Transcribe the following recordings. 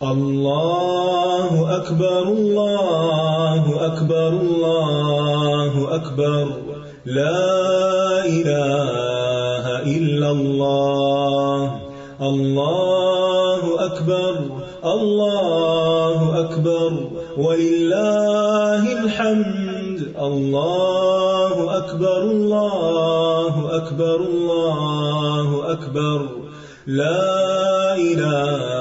اللہ اکبر اللہ اکبر اللہ اکبر لا الہ الا اللہ اللہ اکبر وللہ الحمد اللہ اکبر اللہ اکبر لا الہ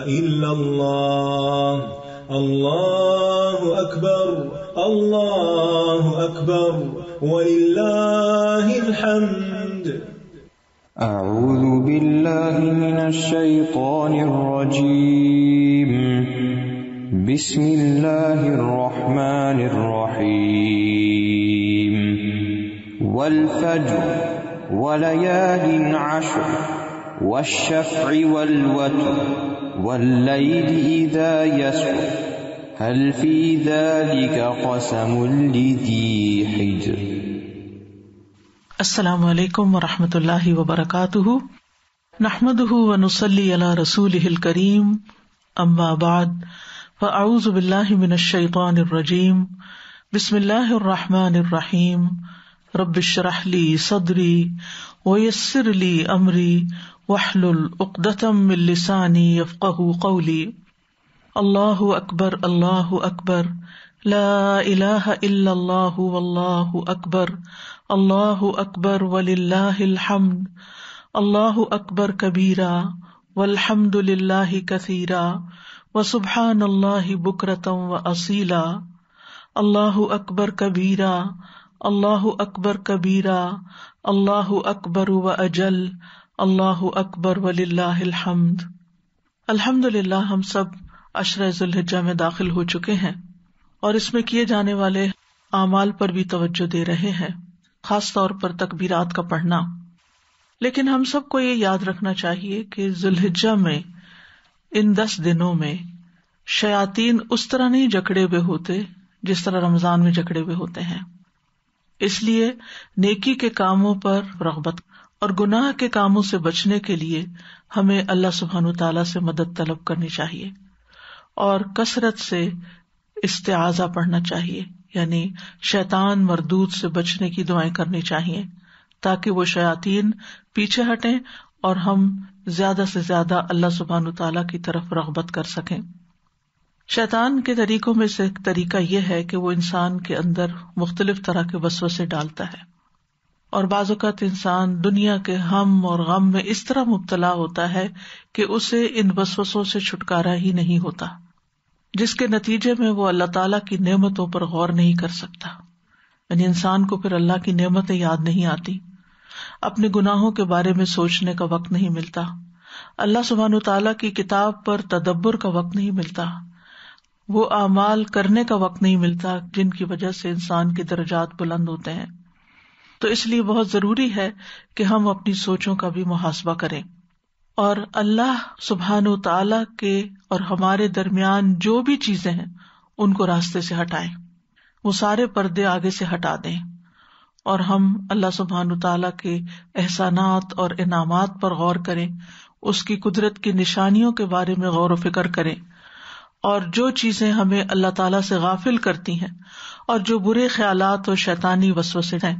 الا اللہ اللہ اکبر وللہ الحمد. اعوذ باللہ من الشیطان الرجیم. بسم اللہ الرحمن الرحیم. والفجر وليال عشر والشفع والوتر والليل إذا يسر هل في ذلك قسم لذي حجر. السلام علیکم ورحمۃ اللہ وبرکاتہ. نحمده ونصلی علی رسولہ الکریم. اما بعد فاعوذ باللہ من الشیطان الرجیم. بسم اللہ الرحمن الرحیم. رب اشرح لی صدری ویسر لی امری واحلل عقدۃ من لسانی یفقہوا قولی. اللہ اکبر لا الہ الا اللہ واللہ اکبر وللہ الحمد. اللہ اکبر کبیرا والحمد للہ کثیرا وسبحان اللہ بکرۃ واصیلا. اللہ اکبر کبیرا اللہ اکبر واجل اللہ اکبر وللہ الحمد. الحمدللہ ہم سب عشرہ ذی الحجہ میں داخل ہو چکے ہیں اور اس میں کیے جانے والے اعمال پر بھی توجہ دے رہے ہیں، خاص طور پر تکبیرات کا پڑھنا. لیکن ہم سب کو یہ یاد رکھنا چاہیے کہ ذی الحجہ میں ان 10 دنوں میں شیاطین اس طرح نہیں جکڑے ہوئے ہوتے جس طرح رمضان میں جکڑے ہوئے ہوتے ہیں. اس لیے نیکی کے کاموں پر رغبت اور گناہ کے کاموں سے بچنے کے لیے ہمیں اللہ سبحانہ تعالیٰ سے مدد طلب کرنی چاہیے اور کثرت سے استعاذہ پڑھنا چاہیے، یعنی شیطان مردود سے بچنے کی دعائیں کرنی چاہیے تاکہ وہ شیاطین پیچھے ہٹیں اور ہم زیادہ سے زیادہ اللہ سبحانہ تعالیٰ کی طرف رغبت کر سکیں. شیطان کے طریقوں میں سے ایک طریقہ یہ ہے کہ وہ انسان کے اندر مختلف طرح کے وسوسے ڈالتا ہے، اور بعض اوقات انسان دنیا کے ہم اور غم میں اس طرح مبتلا ہوتا ہے کہ اسے ان وسوسوں سے چھٹکارا ہی نہیں ہوتا، جس کے نتیجے میں وہ اللہ تعالیٰ کی نعمتوں پر غور نہیں کر سکتا. یعنی انسان کو پھر اللہ کی نعمتیں یاد نہیں آتی، اپنے گناہوں کے بارے میں سوچنے کا وقت نہیں ملتا، اللہ سبحانہ تعالیٰ کی کتاب پر تدبر کا وقت نہیں ملتا، وہ اعمال کرنے کا وقت نہیں ملتا جن کی وجہ سے انسان کے درجات بلند ہوتے ہیں. تو اس لیے بہت ضروری ہے کہ ہم اپنی سوچوں کا بھی محاسبہ کریں اور اللہ سبحانہ تعالیٰ کے اور ہمارے درمیان جو بھی چیزیں ہیں ان کو راستے سے ہٹائیں، وہ سارے پردے آگے سے ہٹا دیں اور ہم اللہ سبحانہ تعالیٰ کے احسانات اور انعامات پر غور کریں، اس کی قدرت کی نشانیوں کے بارے میں غور و فکر کریں، اور جو چیزیں ہمیں اللہ تعالیٰ سے غافل کرتی ہیں اور جو برے خیالات اور شیطانی وسوسے ہیں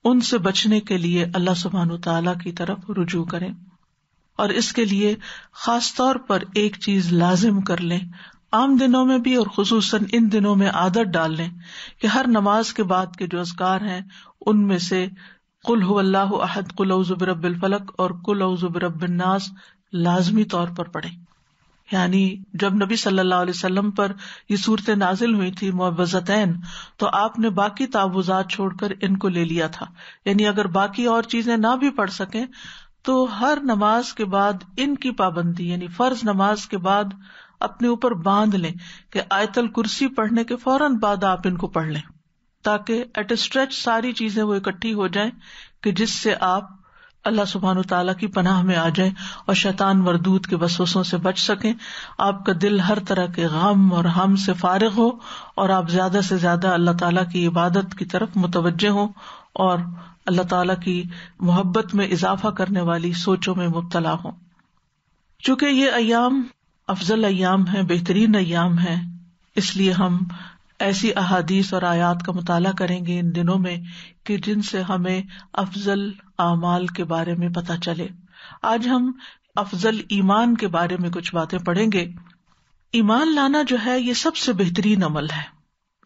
ان سے بچنے کے لیے اللہ سبحانہ تعالیٰ کی طرف رجوع کریں. اور اس کے لیے خاص طور پر ایک چیز لازم کر لیں، عام دنوں میں بھی اور خصوصاً ان دنوں میں عادت ڈال لیں کہ ہر نماز کے بعد کے جو اذکار ہیں ان میں سے قل هو اللہ احد، قل اعوذ برب الفلق اور قل اعوذ برب الناس لازمی طور پر پڑھیں. یعنی جب نبی صلی اللہ علیہ وسلم پر یہ صورتیں نازل ہوئی تھی معوذتین، تو آپ نے باقی تعوذات چھوڑ کر ان کو لے لیا تھا. یعنی اگر باقی اور چیزیں نہ بھی پڑھ سکیں تو ہر نماز کے بعد ان کی پابندی، یعنی فرض نماز کے بعد اپنے اوپر باندھ لیں کہ آیت الکرسی پڑھنے کے فوراً بعد آپ ان کو پڑھ لیں، تاکہ ایٹ اے اسٹریچ ساری چیزیں وہ اکٹھی ہو جائیں کہ جس سے آپ اللہ سبحانہ تعالیٰ کی پناہ میں آ جائیں اور شیطان مردود کے وسوسوں سے بچ سکیں. آپ کا دل ہر طرح کے غم اور ہم سے فارغ ہو اور آپ زیادہ سے زیادہ اللہ تعالیٰ کی عبادت کی طرف متوجہ ہوں اور اللہ تعالیٰ کی محبت میں اضافہ کرنے والی سوچوں میں مبتلا ہوں. چونکہ یہ ایام افضل ایام ہیں، بہترین ایام ہیں، اس لیے ہم ایسی احادیث اور آیات کا مطالعہ کریں گے ان دنوں میں کہ جن سے ہمیں افضل اعمال کے بارے میں پتہ چلے. آج ہم افضل ایمان کے بارے میں کچھ باتیں پڑھیں گے. ایمان لانا جو ہے یہ سب سے بہترین عمل ہے،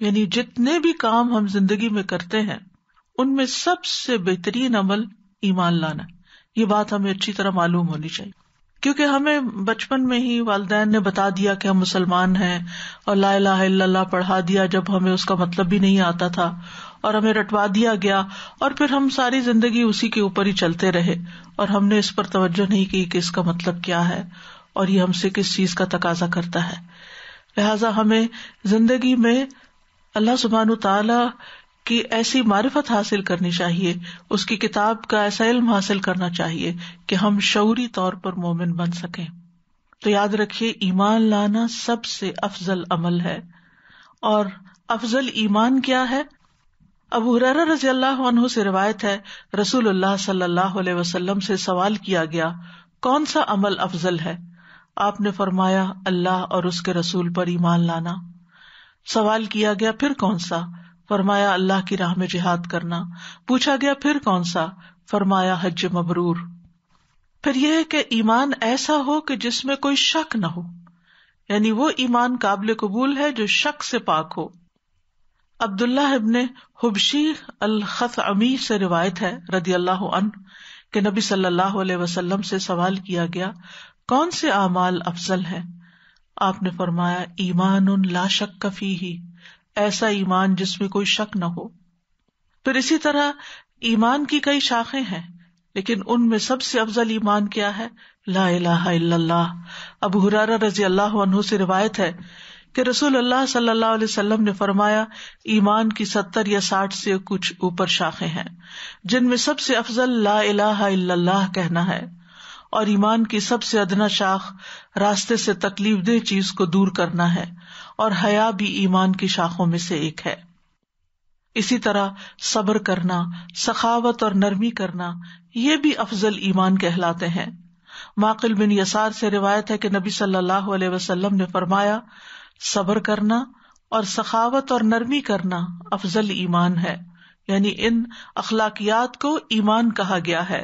یعنی جتنے بھی کام ہم زندگی میں کرتے ہیں ان میں سب سے بہترین عمل ایمان لانا. یہ بات ہمیں اچھی طرح معلوم ہونی چاہیے، کیونکہ ہمیں بچپن میں ہی والدین نے بتا دیا کہ ہم مسلمان ہیں اور لا الہ الا اللہ پڑھا دیا جب ہمیں اس کا مطلب بھی نہیں آتا تھا، اور ہمیں رٹوا دیا گیا، اور پھر ہم ساری زندگی اسی کے اوپر ہی چلتے رہے اور ہم نے اس پر توجہ نہیں کی کہ اس کا مطلب کیا ہے اور یہ ہم سے کس چیز کا تقاضا کرتا ہے. لہٰذا ہمیں زندگی میں اللہ سبحانہ تعالی کی ایسی معرفت حاصل کرنی چاہیے، اس کی کتاب کا ایسا علم حاصل کرنا چاہیے کہ ہم شعوری طور پر مومن بن سکیں. تو یاد رکھیے ایمان لانا سب سے افضل عمل ہے. اور افضل ایمان کیا ہے؟ ابو ہریرہ رضی اللہ عنہ سے روایت ہے، رسول اللہ صلی اللہ علیہ وسلم سے سوال کیا گیا کون سا عمل افضل ہے؟ آپ نے فرمایا اللہ اور اس کے رسول پر ایمان لانا. سوال کیا گیا پھر کون سا؟ فرمایا اللہ کی راہ میں جہاد کرنا. پوچھا گیا پھر کون سا؟ فرمایا حج مبرور. پھر یہ ہے کہ ایمان ایسا ہو کہ جس میں کوئی شک نہ ہو، یعنی وہ ایمان قابل قبول ہے جو شک سے پاک ہو. عبداللہ ابن حبشی الخثعمی سے روایت ہے رضی اللہ عنہ کہ نبی صلی اللہ علیہ وسلم سے سوال کیا گیا کون سے اعمال افضل ہیں؟ آپ نے فرمایا ایمان لا شک فیہ، ایسا ایمان جس میں کوئی شک نہ ہو. پھر اسی طرح ایمان کی کئی شاخیں ہیں، لیکن ان میں سب سے افضل ایمان کیا ہے؟ لا الہ الا اللہ. ابو ہریرہ رضی اللہ عنہ سے روایت ہے کہ رسول اللہ صلی اللہ علیہ وسلم نے فرمایا ایمان کی 70 یا 60 سے کچھ اوپر شاخیں ہیں، جن میں سب سے افضل لا الہ الا اللہ کہنا ہے، اور ایمان کی سب سے ادنا شاخ راستے سے تکلیف دہ چیز کو دور کرنا ہے، اور حیا بھی ایمان کی شاخوں میں سے ایک ہے. اسی طرح صبر کرنا، سخاوت اور نرمی کرنا یہ بھی افضل ایمان کہلاتے ہیں. معقل بن یسار سے روایت ہے کہ نبی صلی اللہ علیہ وسلم نے فرمایا صبر کرنا اور سخاوت اور نرمی کرنا افضل ایمان ہے، یعنی ان اخلاقیات کو ایمان کہا گیا ہے.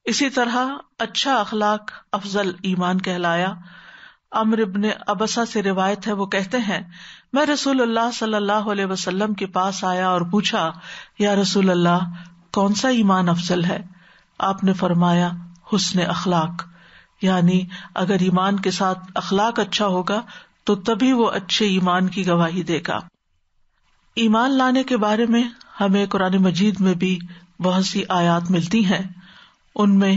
اسی طرح اچھا اخلاق افضل ایمان کہلایا. عمرو بن ابسہ سے روایت ہے، وہ کہتے ہیں میں رسول اللہ صلی اللہ علیہ وسلم کے پاس آیا اور پوچھا یا رسول اللہ کون سا ایمان افضل ہے؟ آپ نے فرمایا حسن اخلاق، یعنی اگر ایمان کے ساتھ اخلاق اچھا ہوگا تو تبھی وہ اچھے ایمان کی گواہی دے گا. ایمان لانے کے بارے میں ہمیں قرآن مجید میں بھی بہت سی آیات ملتی ہیں. ان میں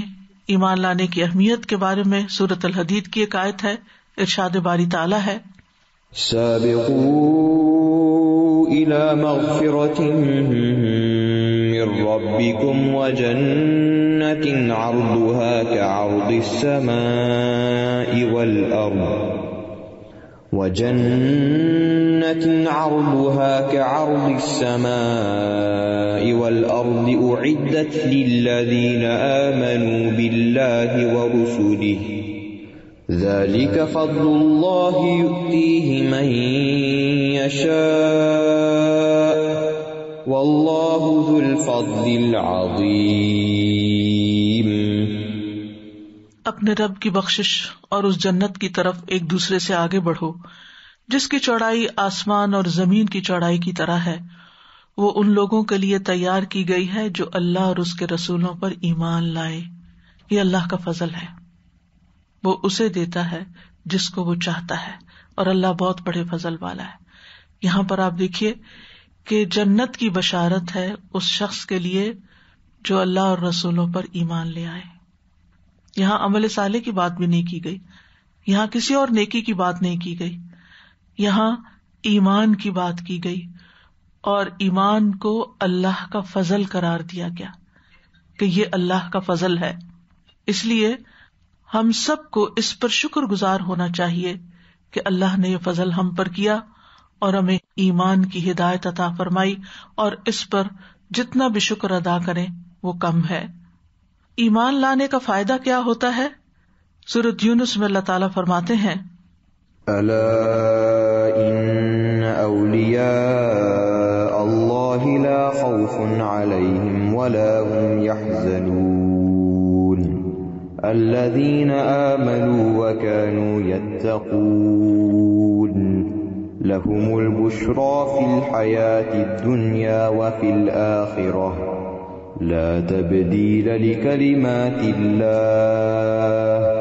ایمان لانے کی اہمیت کے بارے میں سورۃ الحدید کی ایک آیت ہے، ارشاد باری تعالیٰ ہے سابقوا إلى مغفرة من ربكم وجنة عرضها كعرض السماء والأرض أعدت للذين آمنوا بالله ورسله ذلك فضل الله يؤتيه من يشاء والله ذو الفضل العظيم. اپنے رب کی بخشش اور اس جنت کی طرف ایک دوسرے سے آگے بڑھو جس کی چوڑائی آسمان اور زمین کی چوڑائی کی طرح ہے. وہ ان لوگوں کے لیے تیار کی گئی ہے جو اللہ اور اس کے رسولوں پر ایمان لائے. یہ اللہ کا فضل ہے، وہ اسے دیتا ہے جس کو وہ چاہتا ہے، اور اللہ بہت بڑے فضل والا ہے. یہاں پر آپ دیکھیے کہ جنت کی بشارت ہے اس شخص کے لیے جو اللہ اور رسولوں پر ایمان لے آئے. یہاں عمل صالح کی بات بھی نہیں کی گئی، یہاں کسی اور نیکی کی بات نہیں کی گئی، یہاں ایمان کی بات کی گئی، اور ایمان کو اللہ کا فضل قرار دیا گیا کہ یہ اللہ کا فضل ہے. اس لیے ہم سب کو اس پر شکر گزار ہونا چاہیے کہ اللہ نے یہ فضل ہم پر کیا اور ہمیں ایمان کی ہدایت عطا فرمائی، اور اس پر جتنا بھی شکر ادا کریں وہ کم ہے. ایمان لانے کا فائدہ کیا ہوتا ہے؟ سورۃ یونس میں اللہ تعالیٰ فرماتے ہیں الا ان اولیاء اللہ لا خوف علیہم ولا هم يحزنون الذین آمنوا وكانوا يتقون لهم البشرى في الحياة الدنيا وفي الآخرة لا تبديل لكلمات الله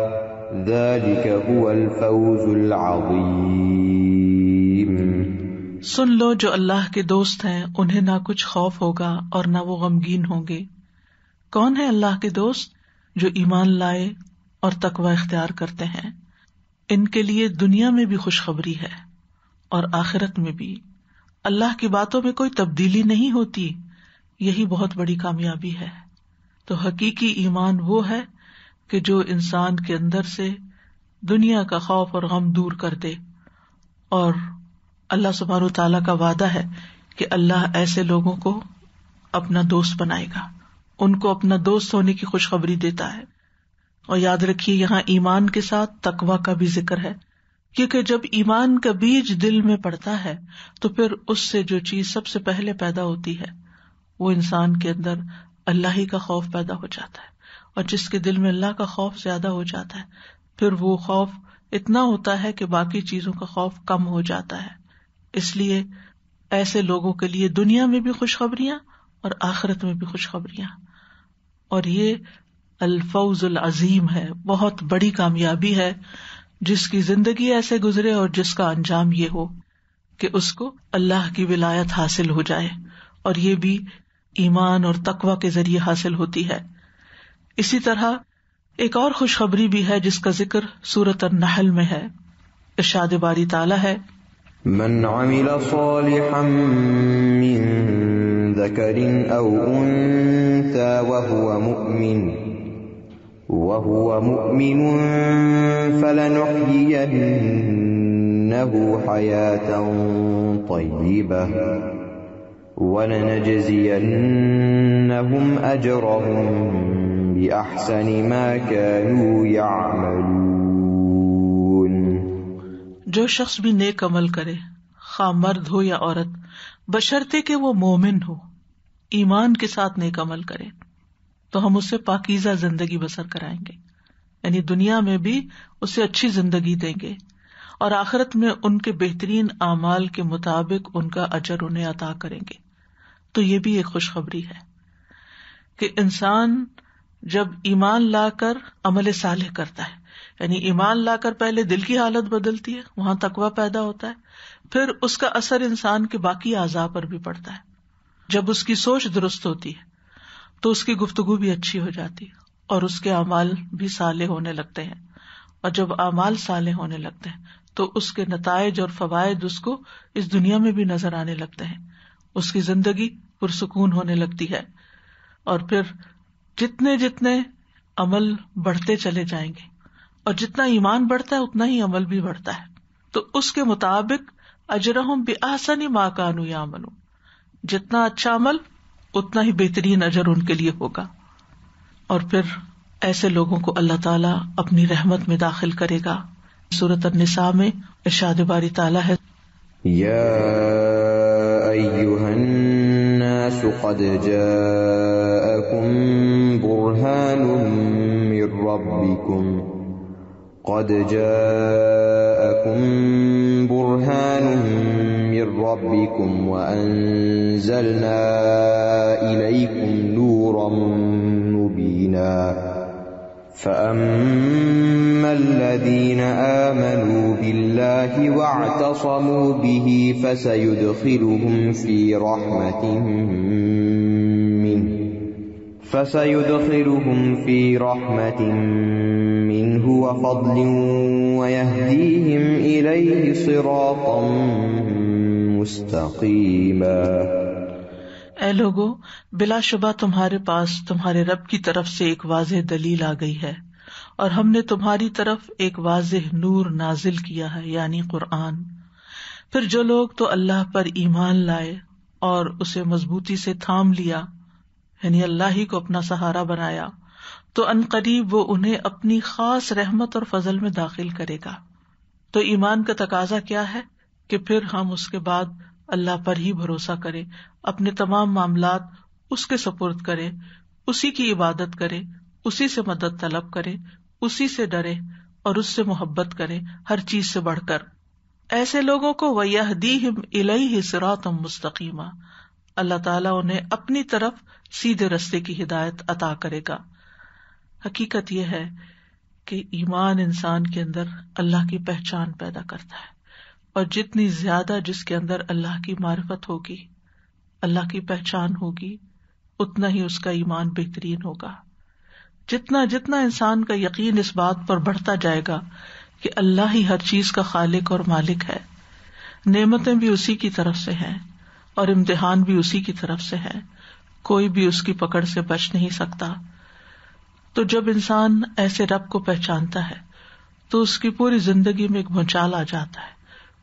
ذلك هو الفوز العظيم. سن لو جو اللہ کے دوست ہیں انہیں نہ کچھ خوف ہوگا اور نہ وہ غمگین ہوں گے. کون ہے اللہ کے دوست؟ جو ایمان لائے اور تقوی اختیار کرتے ہیں. ان کے لیے دنیا میں بھی خوشخبری ہے اور آخرت میں بھی. اللہ کی باتوں میں کوئی تبدیلی نہیں ہوتی، یہی بہت بڑی کامیابی ہے. تو حقیقی ایمان وہ ہے کہ جو انسان کے اندر سے دنیا کا خوف اور غم دور کر دے. اور اللہ سبحانہ و تعالیٰ کا وعدہ ہے کہ اللہ ایسے لوگوں کو اپنا دوست بنائے گا، ان کو اپنا دوست ہونے کی خوشخبری دیتا ہے. اور یاد رکھیے یہاں ایمان کے ساتھ تقوی کا بھی ذکر ہے، کیونکہ جب ایمان کا بیج دل میں پڑتا ہے تو پھر اس سے جو چیز سب سے پہلے پیدا ہوتی ہے وہ انسان کے اندر اللہ ہی کا خوف پیدا ہو جاتا ہے. اور جس کے دل میں اللہ کا خوف زیادہ ہو جاتا ہے پھر وہ خوف اتنا ہوتا ہے کہ باقی چیزوں کا خوف کم ہو جاتا ہے. اس لیے ایسے لوگوں کے لیے دنیا میں بھی خوشخبریاں اور آخرت میں بھی خوشخبریاں. اور یہ الفوز العظیم ہے، بہت بڑی کامیابی ہے جس کی زندگی ایسے گزرے اور جس کا انجام یہ ہو کہ اس کو اللہ کی ولایت حاصل ہو جائے. اور یہ بھی ایمان اور تقوی کے ذریعے حاصل ہوتی ہے. اسی طرح ایک اور خوشخبری بھی ہے جس کا ذکر سورۃ النحل میں ہے. ارشاد باری تعالیٰ ہے من عمل صالحا من ذکر او انثى وهو مؤمن فلنحيينه حياة طيبة ولنجزينهم أجرهم بأحسن ما كانوا يعملون. جو شخص بھی نیک عمل کرے، خواہ مرد ہو یا عورت، بشرطے کہ وہ مومن ہو، ایمان کے ساتھ نیک عمل کرے، تو ہم اسے پاکیزہ زندگی بسر کرائیں گے. یعنی دنیا میں بھی اسے اچھی زندگی دیں گے اور آخرت میں ان کے بہترین اعمال کے مطابق ان کا اجر انہیں عطا کریں گے. تو یہ بھی ایک خوشخبری ہے کہ انسان جب ایمان لا کر عمل صالح کرتا ہے، یعنی ایمان لا کر پہلے دل کی حالت بدلتی ہے، وہاں تقویٰ پیدا ہوتا ہے، پھر اس کا اثر انسان کے باقی اعضاء پر بھی پڑتا ہے. جب اس کی سوچ درست ہوتی ہے تو اس کی گفتگو بھی اچھی ہو جاتی ہے اور اس کے اعمال بھی صالح ہونے لگتے ہیں. اور جب اعمال صالح ہونے لگتے ہیں تو اس کے نتائج اور فوائد اس کو اس دنیا میں بھی نظر آنے لگتے ہیں. اس کی زندگی پرسکون ہونے لگتی ہے. اور پھر جتنے جتنے عمل بڑھتے چلے جائیں گے اور جتنا ایمان بڑھتا ہے اتنا ہی عمل بھی بڑھتا ہے، تو اس کے مطابق اجرہم بأحسن ما کانوا یعملون، جتنا اچھا عمل اتنا ہی بہترین اجر ان کے لیے ہوگا. اور پھر ایسے لوگوں کو اللہ تعالیٰ اپنی رحمت میں داخل کرے گا. سورۃ النساء میں ارشاد باری تعالیٰ ہے یا ایھا الناس قد جاءکم برہان من ربکم وأنزلنا إليكم نورا مبينا فأما الذين آمنوا بالله واعتصموا به فسيدخلهم في رحمة منه وفضل ويهديهم إليه صراطا مستقيما. اے لوگو، بلا شبہ تمہارے پاس تمہارے رب کی طرف سے ایک واضح دلیل آ گئی ہے اور ہم نے تمہاری طرف ایک واضح نور نازل کیا ہے، یعنی قرآن. پھر جو لوگ تو اللہ پر ایمان لائے اور اسے مضبوطی سے تھام لیا، یعنی اللہ ہی کو اپنا سہارا بنایا، تو عنقریب وہ انہیں اپنی خاص رحمت اور فضل میں داخل کرے گا. تو ایمان کا تقاضا کیا ہے کہ پھر ہم اس کے بعد اللہ پر ہی بھروسہ کریں، اپنے تمام معاملات اس کے سپرد کریں، اسی کی عبادت کریں، اسی سے مدد طلب کریں، اسی سے ڈرے اور اس سے محبت کریں ہر چیز سے بڑھ کر. ایسے لوگوں کو وَيَهْدِيهِمْ إِلَيْهِ صِرَاطًا مُسْتَقِيمًا، اللہ تعالیٰ انہیں اپنی طرف سیدھے رستے کی ہدایت عطا کرے گا. حقیقت یہ ہے کہ ایمان انسان کے اندر اللہ کی پہچان پیدا کرتا ہے، اور جتنی زیادہ جس کے اندر اللہ کی معرفت ہوگی، اللہ کی پہچان ہوگی، اتنا ہی اس کا ایمان بہترین ہوگا. جتنا جتنا انسان کا یقین اس بات پر بڑھتا جائے گا کہ اللہ ہی ہر چیز کا خالق اور مالک ہے، نعمتیں بھی اسی کی طرف سے ہیں اور امتحان بھی اسی کی طرف سے ہے، کوئی بھی اس کی پکڑ سے بچ نہیں سکتا. تو جب انسان ایسے رب کو پہچانتا ہے تو اس کی پوری زندگی میں ایک بھونچال آ جاتا ہے،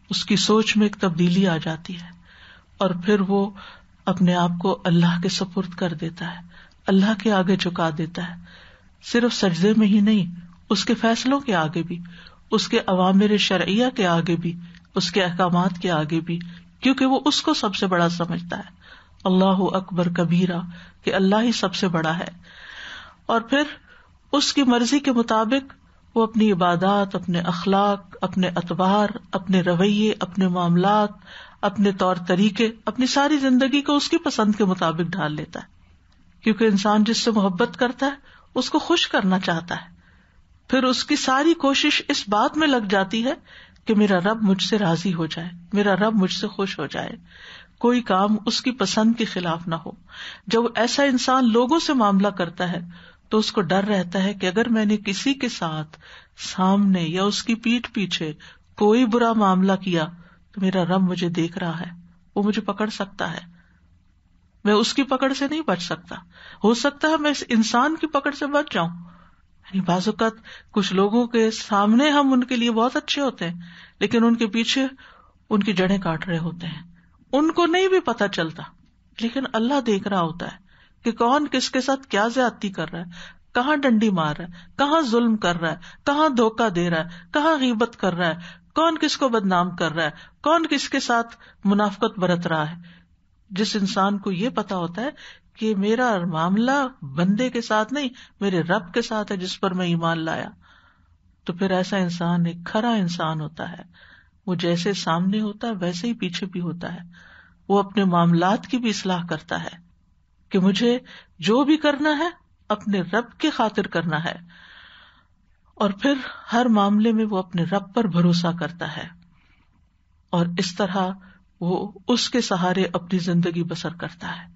اس کی سوچ میں ایک تبدیلی آ جاتی ہے، اور پھر وہ اپنے آپ کو اللہ کے سپرد کر دیتا ہے، اللہ کے آگے جھکا دیتا ہے. صرف سجدے میں ہی نہیں، اس کے فیصلوں کے آگے بھی، اس کے اوامر شرعیہ کے آگے بھی، اس کے احکامات کے آگے بھی، کیونکہ وہ اس کو سب سے بڑا سمجھتا ہے. اللہ اکبر کبیرہ، کہ اللہ ہی سب سے بڑا ہے. اور پھر اس کی مرضی کے مطابق وہ اپنی عبادات، اپنے اخلاق، اپنے اطوار، اپنے رویے، اپنے معاملات، اپنے طور طریقے، اپنی ساری زندگی کو اس کی پسند کے مطابق ڈھال لیتا ہے. کیونکہ انسان جس سے محبت کرتا ہے اس کو خوش کرنا چاہتا ہے، پھر اس کی ساری کوشش اس بات میں لگ جاتی ہے کہ میرا رب مجھ سے راضی ہو جائے، میرا رب مجھ سے خوش ہو جائے، کوئی کام اس کی پسند کے خلاف نہ ہو. جب ایسا انسان لوگوں سے معاملہ کرتا ہے تو اس کو ڈر رہتا ہے کہ اگر میں نے کسی کے ساتھ سامنے یا اس کی پیٹھ پیچھے کوئی برا معاملہ کیا تو میرا رب مجھے دیکھ رہا ہے، وہ مجھے پکڑ سکتا ہے، میں اس کی پکڑ سے نہیں بچ سکتا. ہو سکتا ہے میں اس انسان کی پکڑ سے بچ جاؤں. یعنی بعض اوقات کچھ لوگوں کے سامنے ہم ان کے لیے بہت اچھے ہوتے ہیں، لیکن ان کے پیچھے ان کی جڑیں کاٹ رہے ہوتے ہیں، ان کو نہیں بھی پتہ چلتا، لیکن اللہ دیکھ رہا ہوتا ہے کہ کون کس کے ساتھ کیا زیادتی کر رہا ہے، کہاں ڈنڈی مار رہا ہے، کہاں ظلم کر رہا ہے، کہاں دھوکہ دے رہا ہے، کہاں غیبت کر رہا ہے، کون کس کو بدنام کر رہا ہے، کون کس کے ساتھ منافقت برت رہا ہے. جس انسان کو یہ پتا ہوتا ہے کہ میرا معاملہ بندے کے ساتھ نہیں، میرے رب کے ساتھ ہے جس پر میں ایمان لایا، تو پھر ایسا انسان ایک کھرا انسان ہوتا ہے. وہ جیسے سامنے ہوتا ہے ویسے ہی پیچھے بھی ہوتا ہے. وہ اپنے معاملات کی بھی اصلاح کرتا ہے کہ مجھے جو بھی کرنا ہے اپنے رب کی خاطر کرنا ہے، اور پھر ہر معاملے میں وہ اپنے رب پر بھروسہ کرتا ہے، اور اس طرح وہ اس کے سہارے اپنی زندگی بسر کرتا ہے.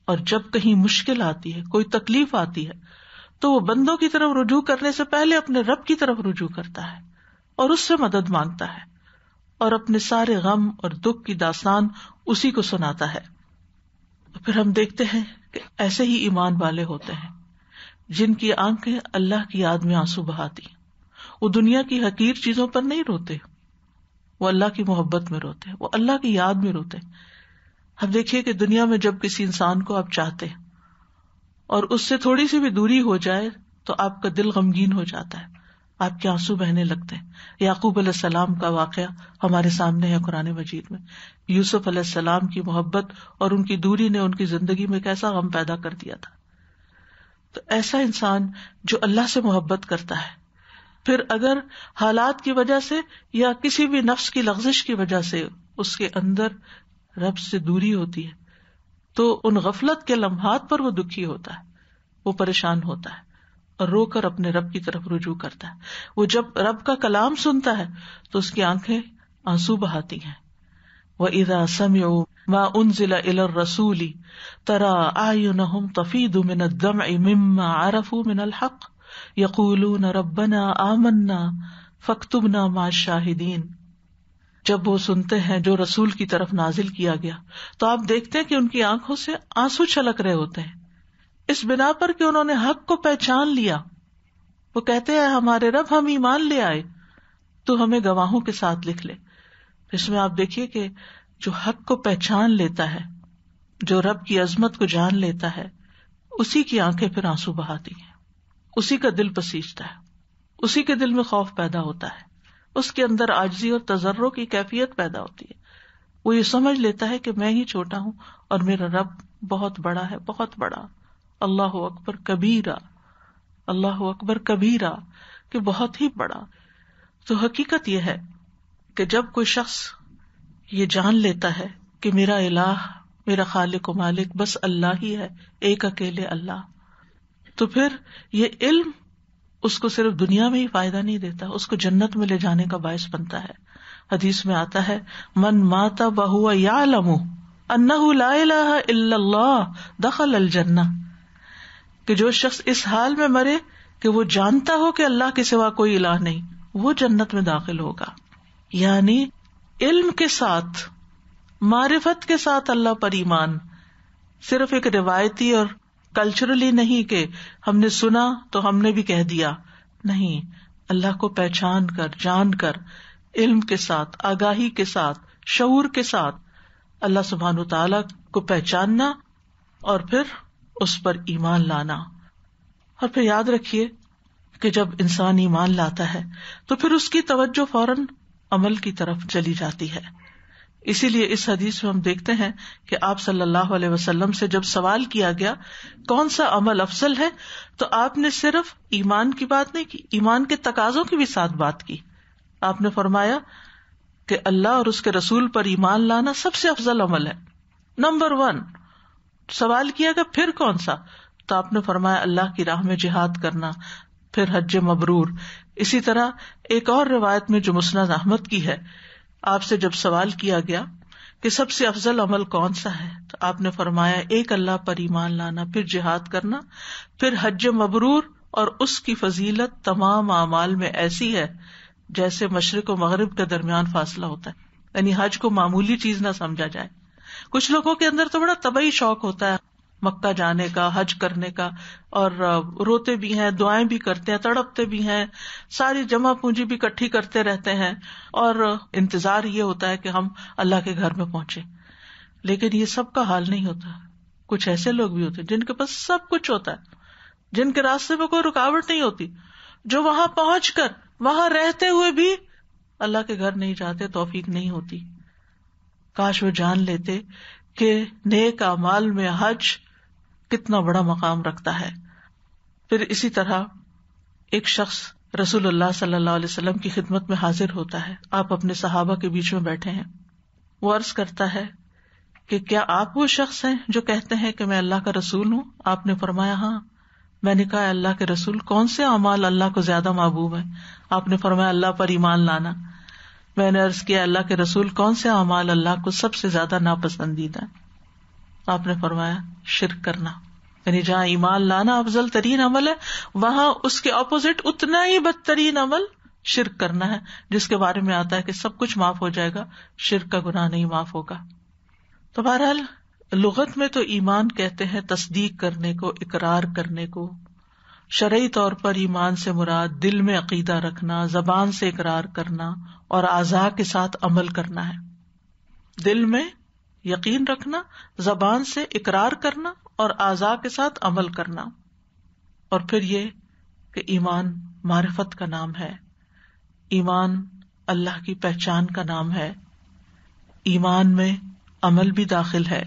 اور جب کہیں مشکل آتی ہے، کوئی تکلیف آتی ہے، تو وہ بندوں کی طرف رجوع کرنے سے پہلے اپنے رب کی طرف رجوع کرتا ہے اور اس سے مدد مانگتا ہے، اور اپنے سارے غم اور دکھ کی داستان اسی کو سناتا ہے. پھر ہم دیکھتے ہیں کہ ایسے ہی ایمان والے ہوتے ہیں جن کی آنکھیں اللہ کی یاد میں آنسو بہاتی، وہ دنیا کی حقیر چیزوں پر نہیں روتے، وہ اللہ کی محبت میں روتے، وہ اللہ کی یاد میں روتے. اب دیکھیے کہ دنیا میں جب کسی انسان کو آپ چاہتے ہیں اور اس سے تھوڑی سی بھی دوری ہو جائے تو آپ کا دل غمگین ہو جاتا ہے، آپ کے آنسو بہنے لگتے ہیں. یعقوب علیہ السلام کا واقعہ ہمارے سامنے ہے قرآن مجید میں. یوسف علیہ السلام کی محبت اور ان کی دوری نے ان کی زندگی میں کیسا غم پیدا کر دیا تھا. تو ایسا انسان جو اللہ سے محبت کرتا ہے، پھر اگر حالات کی وجہ سے یا کسی بھی نفس کی لغزش کی وجہ سے اس کے اندر رب سے دوری ہوتی ہے تو ان غفلت کے لمحات پر وہ دکھی ہوتا ہے، وہ پریشان ہوتا ہے اور رو کر اپنے رب کی طرف رجوع کرتا ہے. وہ جب رب کا کلام سنتا ہے تو اس کی آنکھیں آنسو بہاتی ہیں. وَإِذَا سَمِعُوا مَا أُنزِلَ إِلَى الرَّسُولِ تَرَىٰ أَعْيُنَهُمْ تَفِيضُ مِنَ الدَّمْعِ مِمَّا عَرَفُوا مِنَ الْحَقِّ يَقُولُونَ رَبَّنَا آمَنَّا فَاكْتُبْنَا مَعَ الشَّاهِدِينَ. جب وہ سنتے ہیں جو رسول کی طرف نازل کیا گیا تو آپ دیکھتے ہیں کہ ان کی آنکھوں سے آنسو چھلک رہے ہوتے ہیں، اس بنا پر کہ انہوں نے حق کو پہچان لیا. وہ کہتے ہیں ہمارے رب ہم ایمان لے آئے، تو ہمیں گواہوں کے ساتھ لکھ لے. اس میں آپ دیکھیے کہ جو حق کو پہچان لیتا ہے، جو رب کی عظمت کو جان لیتا ہے، اسی کی آنکھیں پھر آنسو بہاتی ہیں. اسی کا دل پسیجتا ہے، اسی کے دل میں خوف پیدا ہوتا ہے، اس کے اندر عاجزی اور تضرع کی کیفیت پیدا ہوتی ہے. وہ یہ سمجھ لیتا ہے کہ میں ہی چھوٹا ہوں اور میرا رب بہت بڑا ہے، بہت بڑا. اللہ اکبر کبیرہ، اللہ اکبر کبیرہ، کہ بہت ہی بڑا. تو حقیقت یہ ہے کہ جب کوئی شخص یہ جان لیتا ہے کہ میرا الہ، میرا خالق و مالک بس اللہ ہی ہے، ایک اکیلے اللہ، تو پھر یہ علم اس کو صرف دنیا میں ہی فائدہ نہیں دیتا، اس کو جنت میں لے جانے کا باعث بنتا ہے. حدیث میں آتا ہے من مات وہو یعلم انہ لا الہ الا اللہ دخل الجنہ، کہ جو شخص اس حال میں مرے کہ وہ جانتا ہو کہ اللہ کے سوا کوئی الہ نہیں، وہ جنت میں داخل ہوگا. یعنی علم کے ساتھ، معرفت کے ساتھ اللہ پر ایمان، صرف ایک روایتی اور کلچرلی نہیں کہ ہم نے سنا تو ہم نے بھی کہہ دیا، نہیں، اللہ کو پہچان کر، جان کر، علم کے ساتھ، آگاہی کے ساتھ، شعور کے ساتھ اللہ سبحانہ وتعالی کو پہچاننا اور پھر اس پر ایمان لانا. اور پھر یاد رکھیے کہ جب انسان ایمان لاتا ہے تو پھر اس کی توجہ فوراً عمل کی طرف چلی جاتی ہے. اسی لیے اس حدیث میں ہم دیکھتے ہیں کہ آپ صلی اللہ علیہ وسلم سے جب سوال کیا گیا کون سا عمل افضل ہے، تو آپ نے صرف ایمان کی بات نہیں کی، ایمان کے تقاضوں کی بھی ساتھ بات کی. آپ نے فرمایا کہ اللہ اور اس کے رسول پر ایمان لانا سب سے افضل عمل ہے، نمبر 1. سوال کیا گیا پھر کون سا، تو آپ نے فرمایا اللہ کی راہ میں جہاد کرنا، پھر حج مبرور. اسی طرح ایک اور روایت میں جو مسند احمد کی ہے، آپ سے جب سوال کیا گیا کہ سب سے افضل عمل کون سا ہے، تو آپ نے فرمایا ایک اللہ پر ایمان لانا، پھر جہاد کرنا، پھر حج مبرور. اور اس کی فضیلت تمام اعمال میں ایسی ہے جیسے مشرق و مغرب کے درمیان فاصلہ ہوتا ہے. یعنی حج کو معمولی چیز نہ سمجھا جائے. کچھ لوگوں کے اندر تو بڑا طبعی شوق ہوتا ہے مکہ جانے کا، حج کرنے کا، اور روتے بھی ہیں، دعائیں بھی کرتے ہیں، تڑپتے بھی ہیں، ساری جمع پونجی بھی اکٹھی کرتے رہتے ہیں، اور انتظار یہ ہوتا ہے کہ ہم اللہ کے گھر میں پہنچے. لیکن یہ سب کا حال نہیں ہوتا. کچھ ایسے لوگ بھی ہوتے ہیں جن کے پاس سب کچھ ہوتا ہے، جن کے راستے میں کوئی رکاوٹ نہیں ہوتی، جو وہاں پہنچ کر وہاں رہتے ہوئے بھی اللہ کے گھر نہیں جاتے، توفیق نہیں ہوتی. کاش وہ جان لیتے کہ نیک اعمال میں حج کتنا بڑا مقام رکھتا ہے. پھر اسی طرح ایک شخص رسول اللہ صلی اللہ علیہ وسلم کی خدمت میں حاضر ہوتا ہے. آپ اپنے صحابہ کے بیچ میں بیٹھے ہیں. وہ عرض کرتا ہے کہ کیا آپ وہ شخص ہیں جو کہتے ہیں کہ میں اللہ کا رسول ہوں؟ آپ نے فرمایا ہاں. میں نے کہا اللہ کے رسول کون سے اعمال اللہ کو زیادہ محبوب ہیں؟ آپ نے فرمایا اللہ پر ایمان لانا. میں نے عرض کیا اللہ کے رسول کون سے اعمال اللہ کو سب سے زیادہ ناپسندیدہ ہیں؟ آپ نے فرمایا شرک کرنا. یعنی جہاں ایمان لانا افضل ترین عمل ہے، وہاں اس کے اپوزٹ اتنا ہی بدترین عمل شرک کرنا ہے، جس کے بارے میں آتا ہے کہ سب کچھ معاف ہو جائے گا، شرک کا گناہ نہیں معاف ہوگا. تو بہرحال لغت میں تو ایمان کہتے ہیں تصدیق کرنے کو، اقرار کرنے کو. شرعی طور پر ایمان سے مراد دل میں عقیدہ رکھنا، زبان سے اقرار کرنا اور اعضاء کے ساتھ عمل کرنا ہے. دل میں یقین رکھنا، زبان سے اقرار کرنا اور اعضاء کے ساتھ عمل کرنا. اور پھر یہ کہ ایمان معرفت کا نام ہے، ایمان اللہ کی پہچان کا نام ہے. ایمان میں عمل بھی داخل ہے،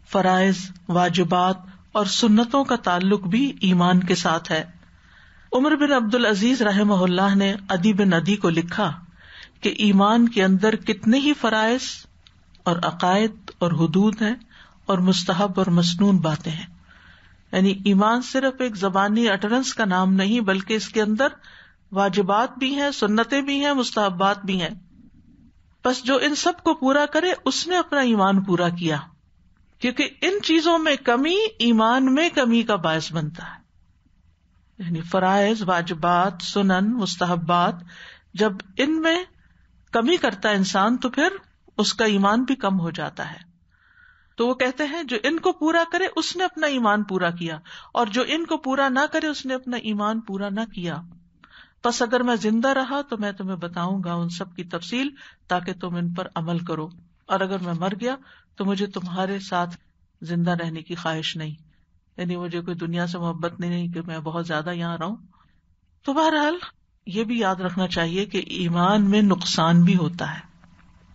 فرائض، واجبات اور سنتوں کا تعلق بھی ایمان کے ساتھ ہے. عمر بن عبد العزیز رحمہ اللہ نے عدی بن عدی کو لکھا کہ ایمان کے اندر کتنے ہی فرائض اور عقائد اور حدود ہیں اور مستحب اور مسنون باتیں ہیں. یعنی ایمان صرف ایک زبانی اٹرنس کا نام نہیں، بلکہ اس کے اندر واجبات بھی ہیں، سنتیں بھی ہیں، مستحبات بھی ہیں. بس جو ان سب کو پورا کرے اس نے اپنا ایمان پورا کیا، کیونکہ ان چیزوں میں کمی ایمان میں کمی کا باعث بنتا ہے. یعنی فرائض، واجبات، سنن، مستحبات، جب ان میں کمی کرتا ہے انسان تو پھر اس کا ایمان بھی کم ہو جاتا ہے. تو وہ کہتے ہیں جو ان کو پورا کرے اس نے اپنا ایمان پورا کیا، اور جو ان کو پورا نہ کرے اس نے اپنا ایمان پورا نہ کیا. پس اگر میں زندہ رہا تو میں تمہیں بتاؤں گا ان سب کی تفصیل تاکہ تم ان پر عمل کرو، اور اگر میں مر گیا تو مجھے تمہارے ساتھ زندہ رہنے کی خواہش نہیں. یعنی مجھے کوئی دنیا سے محبت نہیں کہ میں بہت زیادہ یہاں رہوں. تو بہرحال یہ بھی یاد رکھنا چاہیے کہ ایمان میں نقصان بھی ہوتا ہے،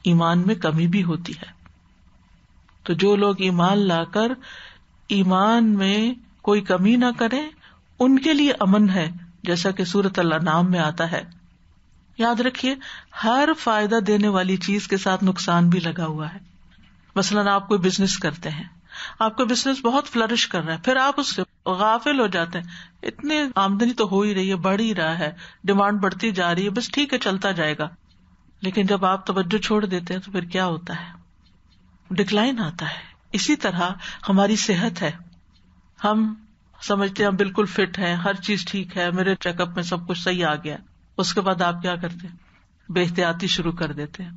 ایمان میں کمی بھی ہوتی ہے. تو جو لوگ ایمان لا کر ایمان میں کوئی کمی نہ کریں ان کے لیے امن ہے، جیسا کہ سورۃ الانعام میں آتا ہے. یاد رکھیے ہر فائدہ دینے والی چیز کے ساتھ نقصان بھی لگا ہوا ہے. مثلاً آپ کوئی بزنس کرتے ہیں، آپ کا بزنس بہت فلرش کر رہا ہے، پھر آپ اس سے غافل ہو جاتے ہیں، اتنی آمدنی تو ہو ہی رہی ہے، بڑھ ہی رہا ہے، ڈیمانڈ بڑھتی جا رہی ہے، بس ٹھیک ہے چلتا جائے گا. لیکن جب آپ توجہ چھوڑ دیتے ہیں تو پھر کیا ہوتا ہے؟ ڈکلائن آتا ہے. اسی طرح ہماری صحت ہے، ہم سمجھتے ہیں ہم بالکل فٹ ہیں، ہر چیز ٹھیک ہے، میرے چیک اپ میں سب کچھ صحیح آ گیا. اس کے بعد آپ کیا کرتے ہیں؟ بے احتیاطی شروع کر دیتے ہیں.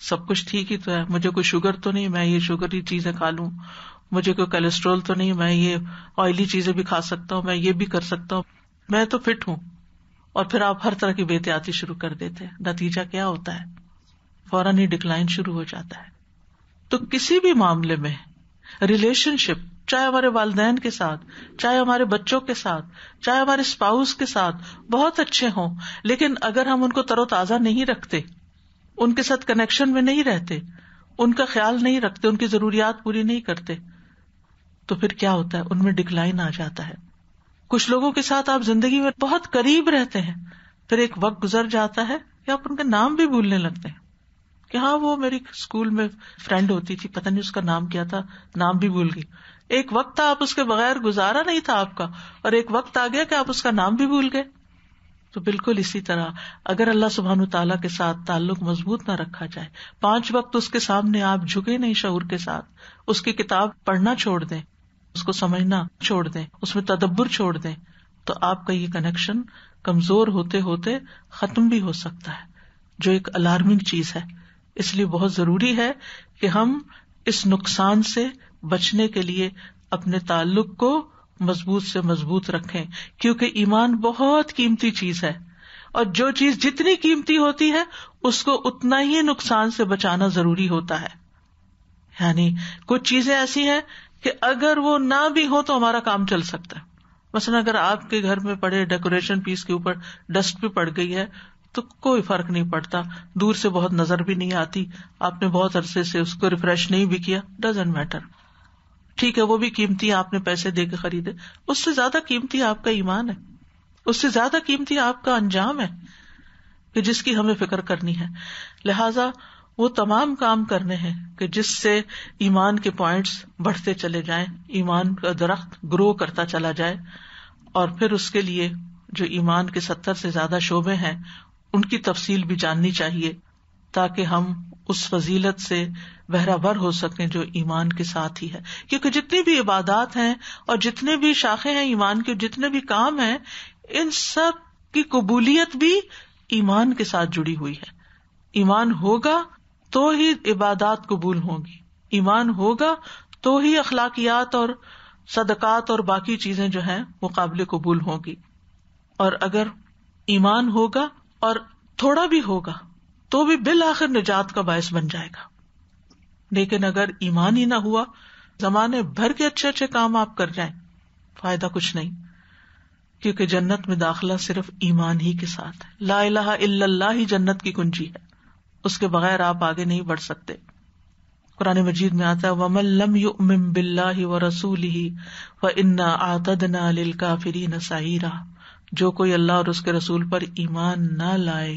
سب کچھ ٹھیک ہی تو ہے، مجھے کوئی شوگر تو نہیں، میں یہ شوگر چیزیں کھا لوں، مجھے کوئی کولیسٹرول تو نہیں، میں یہ آئلی چیزیں بھی کھا سکتا ہوں، میں یہ بھی کر سکتا ہوں، میں تو فٹ ہوں. اور پھر آپ ہر طرح کی بے احتیاطی شروع کر دیتے ہیں. نتیجہ کیا ہوتا ہے؟ فوراً ہی ڈکلائن شروع ہو جاتا ہے. تو کسی بھی معاملے میں ریلیشن شپ، چاہے ہمارے والدین کے ساتھ، چاہے ہمارے بچوں کے ساتھ، چاہے ہمارے اسپاؤس کے ساتھ بہت اچھے ہوں، لیکن اگر ہم ان کو تر و تازہ نہیں رکھتے، ان کے ساتھ کنیکشن میں نہیں رہتے، ان کا خیال نہیں رکھتے، ان کی ضروریات پوری نہیں کرتے، تو پھر کیا ہوتا ہے؟ ان میں ڈکلائن آ جاتا ہے. کچھ لوگوں کے ساتھ آپ زندگی میں بہت قریب رہتے ہیں، پھر ایک وقت گزر جاتا ہے کہ آپ ان کا نام بھی بھولنے لگتے ہیں کہ ہاں وہ میری اسکول میں فرینڈ ہوتی تھی، پتہ نہیں اس کا نام کیا تھا، نام بھی بھول گئی. ایک وقت تھا آپ اس کے بغیر گزارا نہیں تھا آپ کا، اور ایک وقت آ گیا کہ آپ اس کا نام بھی بھول گئے. تو بالکل اسی طرح اگر اللہ سبحانہ تعالیٰ کے ساتھ تعلق مضبوط نہ رکھا جائے، 5 وقت اس کے سامنے آپ جھکے نہیں شعور کے ساتھ، اس کی کتاب پڑھنا چھوڑ دیں، اس کو سمجھنا چھوڑ دیں، اس میں تدبر چھوڑ دیں، تو آپ کا یہ کنیکشن کمزور ہوتے ہوتے ختم بھی ہو سکتا ہے، جو ایک الارمنگ چیز ہے. اس لیے بہت ضروری ہے کہ ہم اس نقصان سے بچنے کے لیے اپنے تعلق کو مضبوط سے مضبوط رکھیں، کیونکہ ایمان بہت قیمتی چیز ہے، اور جو چیز جتنی قیمتی ہوتی ہے اس کو اتنا ہی نقصان سے بچانا ضروری ہوتا ہے. یعنی کچھ چیزیں ایسی ہیں کہ اگر وہ نہ بھی ہو تو ہمارا کام چل سکتا ہے. مثلا اگر آپ کے گھر میں پڑے ڈیکوریشن پیس کے اوپر ڈسٹ بھی پڑ گئی ہے تو کوئی فرق نہیں پڑتا، دور سے بہت نظر بھی نہیں آتی، آپ نے بہت عرصے سے اس کو ریفریش نہیں بھی کیا، ڈزنٹ میٹر. ٹھیک ہے وہ بھی قیمتی، آپ نے پیسے دے کے خریدے، اس سے زیادہ قیمتی آپ کا ایمان ہے، اس سے زیادہ قیمتی آپ کا انجام ہے کہ جس کی ہمیں فکر کرنی ہے. لہذا وہ تمام کام کرنے ہیں کہ جس سے ایمان کے پوائنٹس بڑھتے چلے جائیں، ایمان کا درخت گرو کرتا چلا جائے. اور پھر اس کے لیے جو ایمان کے 70 سے زیادہ شعبے ہیں ان کی تفصیل بھی جاننی چاہیے، تاکہ ہم اس فضیلت سے بہرہ ہو سکیں جو ایمان کے ساتھ ہی ہے. کیونکہ جتنی بھی عبادات ہیں اور جتنے بھی شاخیں ہیں ایمان کے، جتنے بھی کام ہیں، ان سب کی قبولیت بھی ایمان کے ساتھ جڑی ہوئی ہے. ایمان ہوگا تو ہی عبادات قبول ہوں گی، ایمان ہوگا تو ہی اخلاقیات اور صدقات اور باقی چیزیں جو ہیں وہ قابل قبول ہوں گی. اور اگر ایمان ہوگا اور تھوڑا بھی ہوگا تو بھی بالآخر نجات کا باعث بن جائے گا. لیکن اگر ایمان ہی نہ ہوا، زمانے بھر کے اچھے اچھے کام آپ کر جائیں، فائدہ کچھ نہیں، کیونکہ جنت میں داخلہ صرف ایمان ہی کے ساتھ ہے. لا الہ الا اللہ ہی جنت کی کنجی ہے، اس کے بغیر آپ آگے نہیں بڑھ سکتے. قرآن مجید میں آتا ہے وَمَن لَّمْ يُؤْمِن بِاللَّهِ وَرَسُولِهِ فَإِنَّا أَعْتَدْنَا لِلْكَافِرِينَ سَعِيرًا، جو کوئی اللہ اور اس کے رسول پر ایمان نہ لائے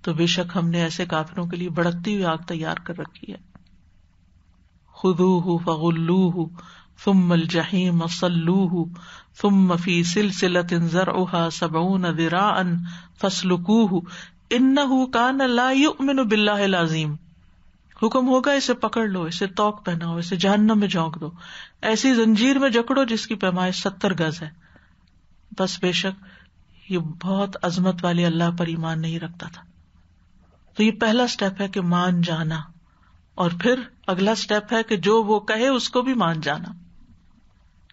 تو بے شک ہم نے ایسے کافروں کے لیے بھڑکتی ہوئی آگ تیار کر رکھی ہے. خُذُوهُ فَغُلُّوهُ ثُمَّ الْجَحِيمَ صَلُّوهُ ثُمَّ فِي سِلْسِلَةٍ ذَرْعُهَا 70 ذِرَاعًا فَاسْلُكُوهُ إِنَّهُ كَانَ لَا يُؤْمِنُ بِاللَّهِ الْعَظِيمِ. حکم ہوگا اسے پکڑ لو، اسے توق پہناؤ، اسے جہنم میں جھونک دو، ایسی زنجیر میں جکڑو جس کی پیمائش 70 گز ہے. بس بے شک یہ بہت عظمت والے اللہ پر ایمان نہیں رکھتا تھا. تو یہ پہلا سٹیپ ہے کہ مان جانا، اور پھر اگلا سٹیپ ہے کہ جو وہ کہے اس کو بھی مان جانا.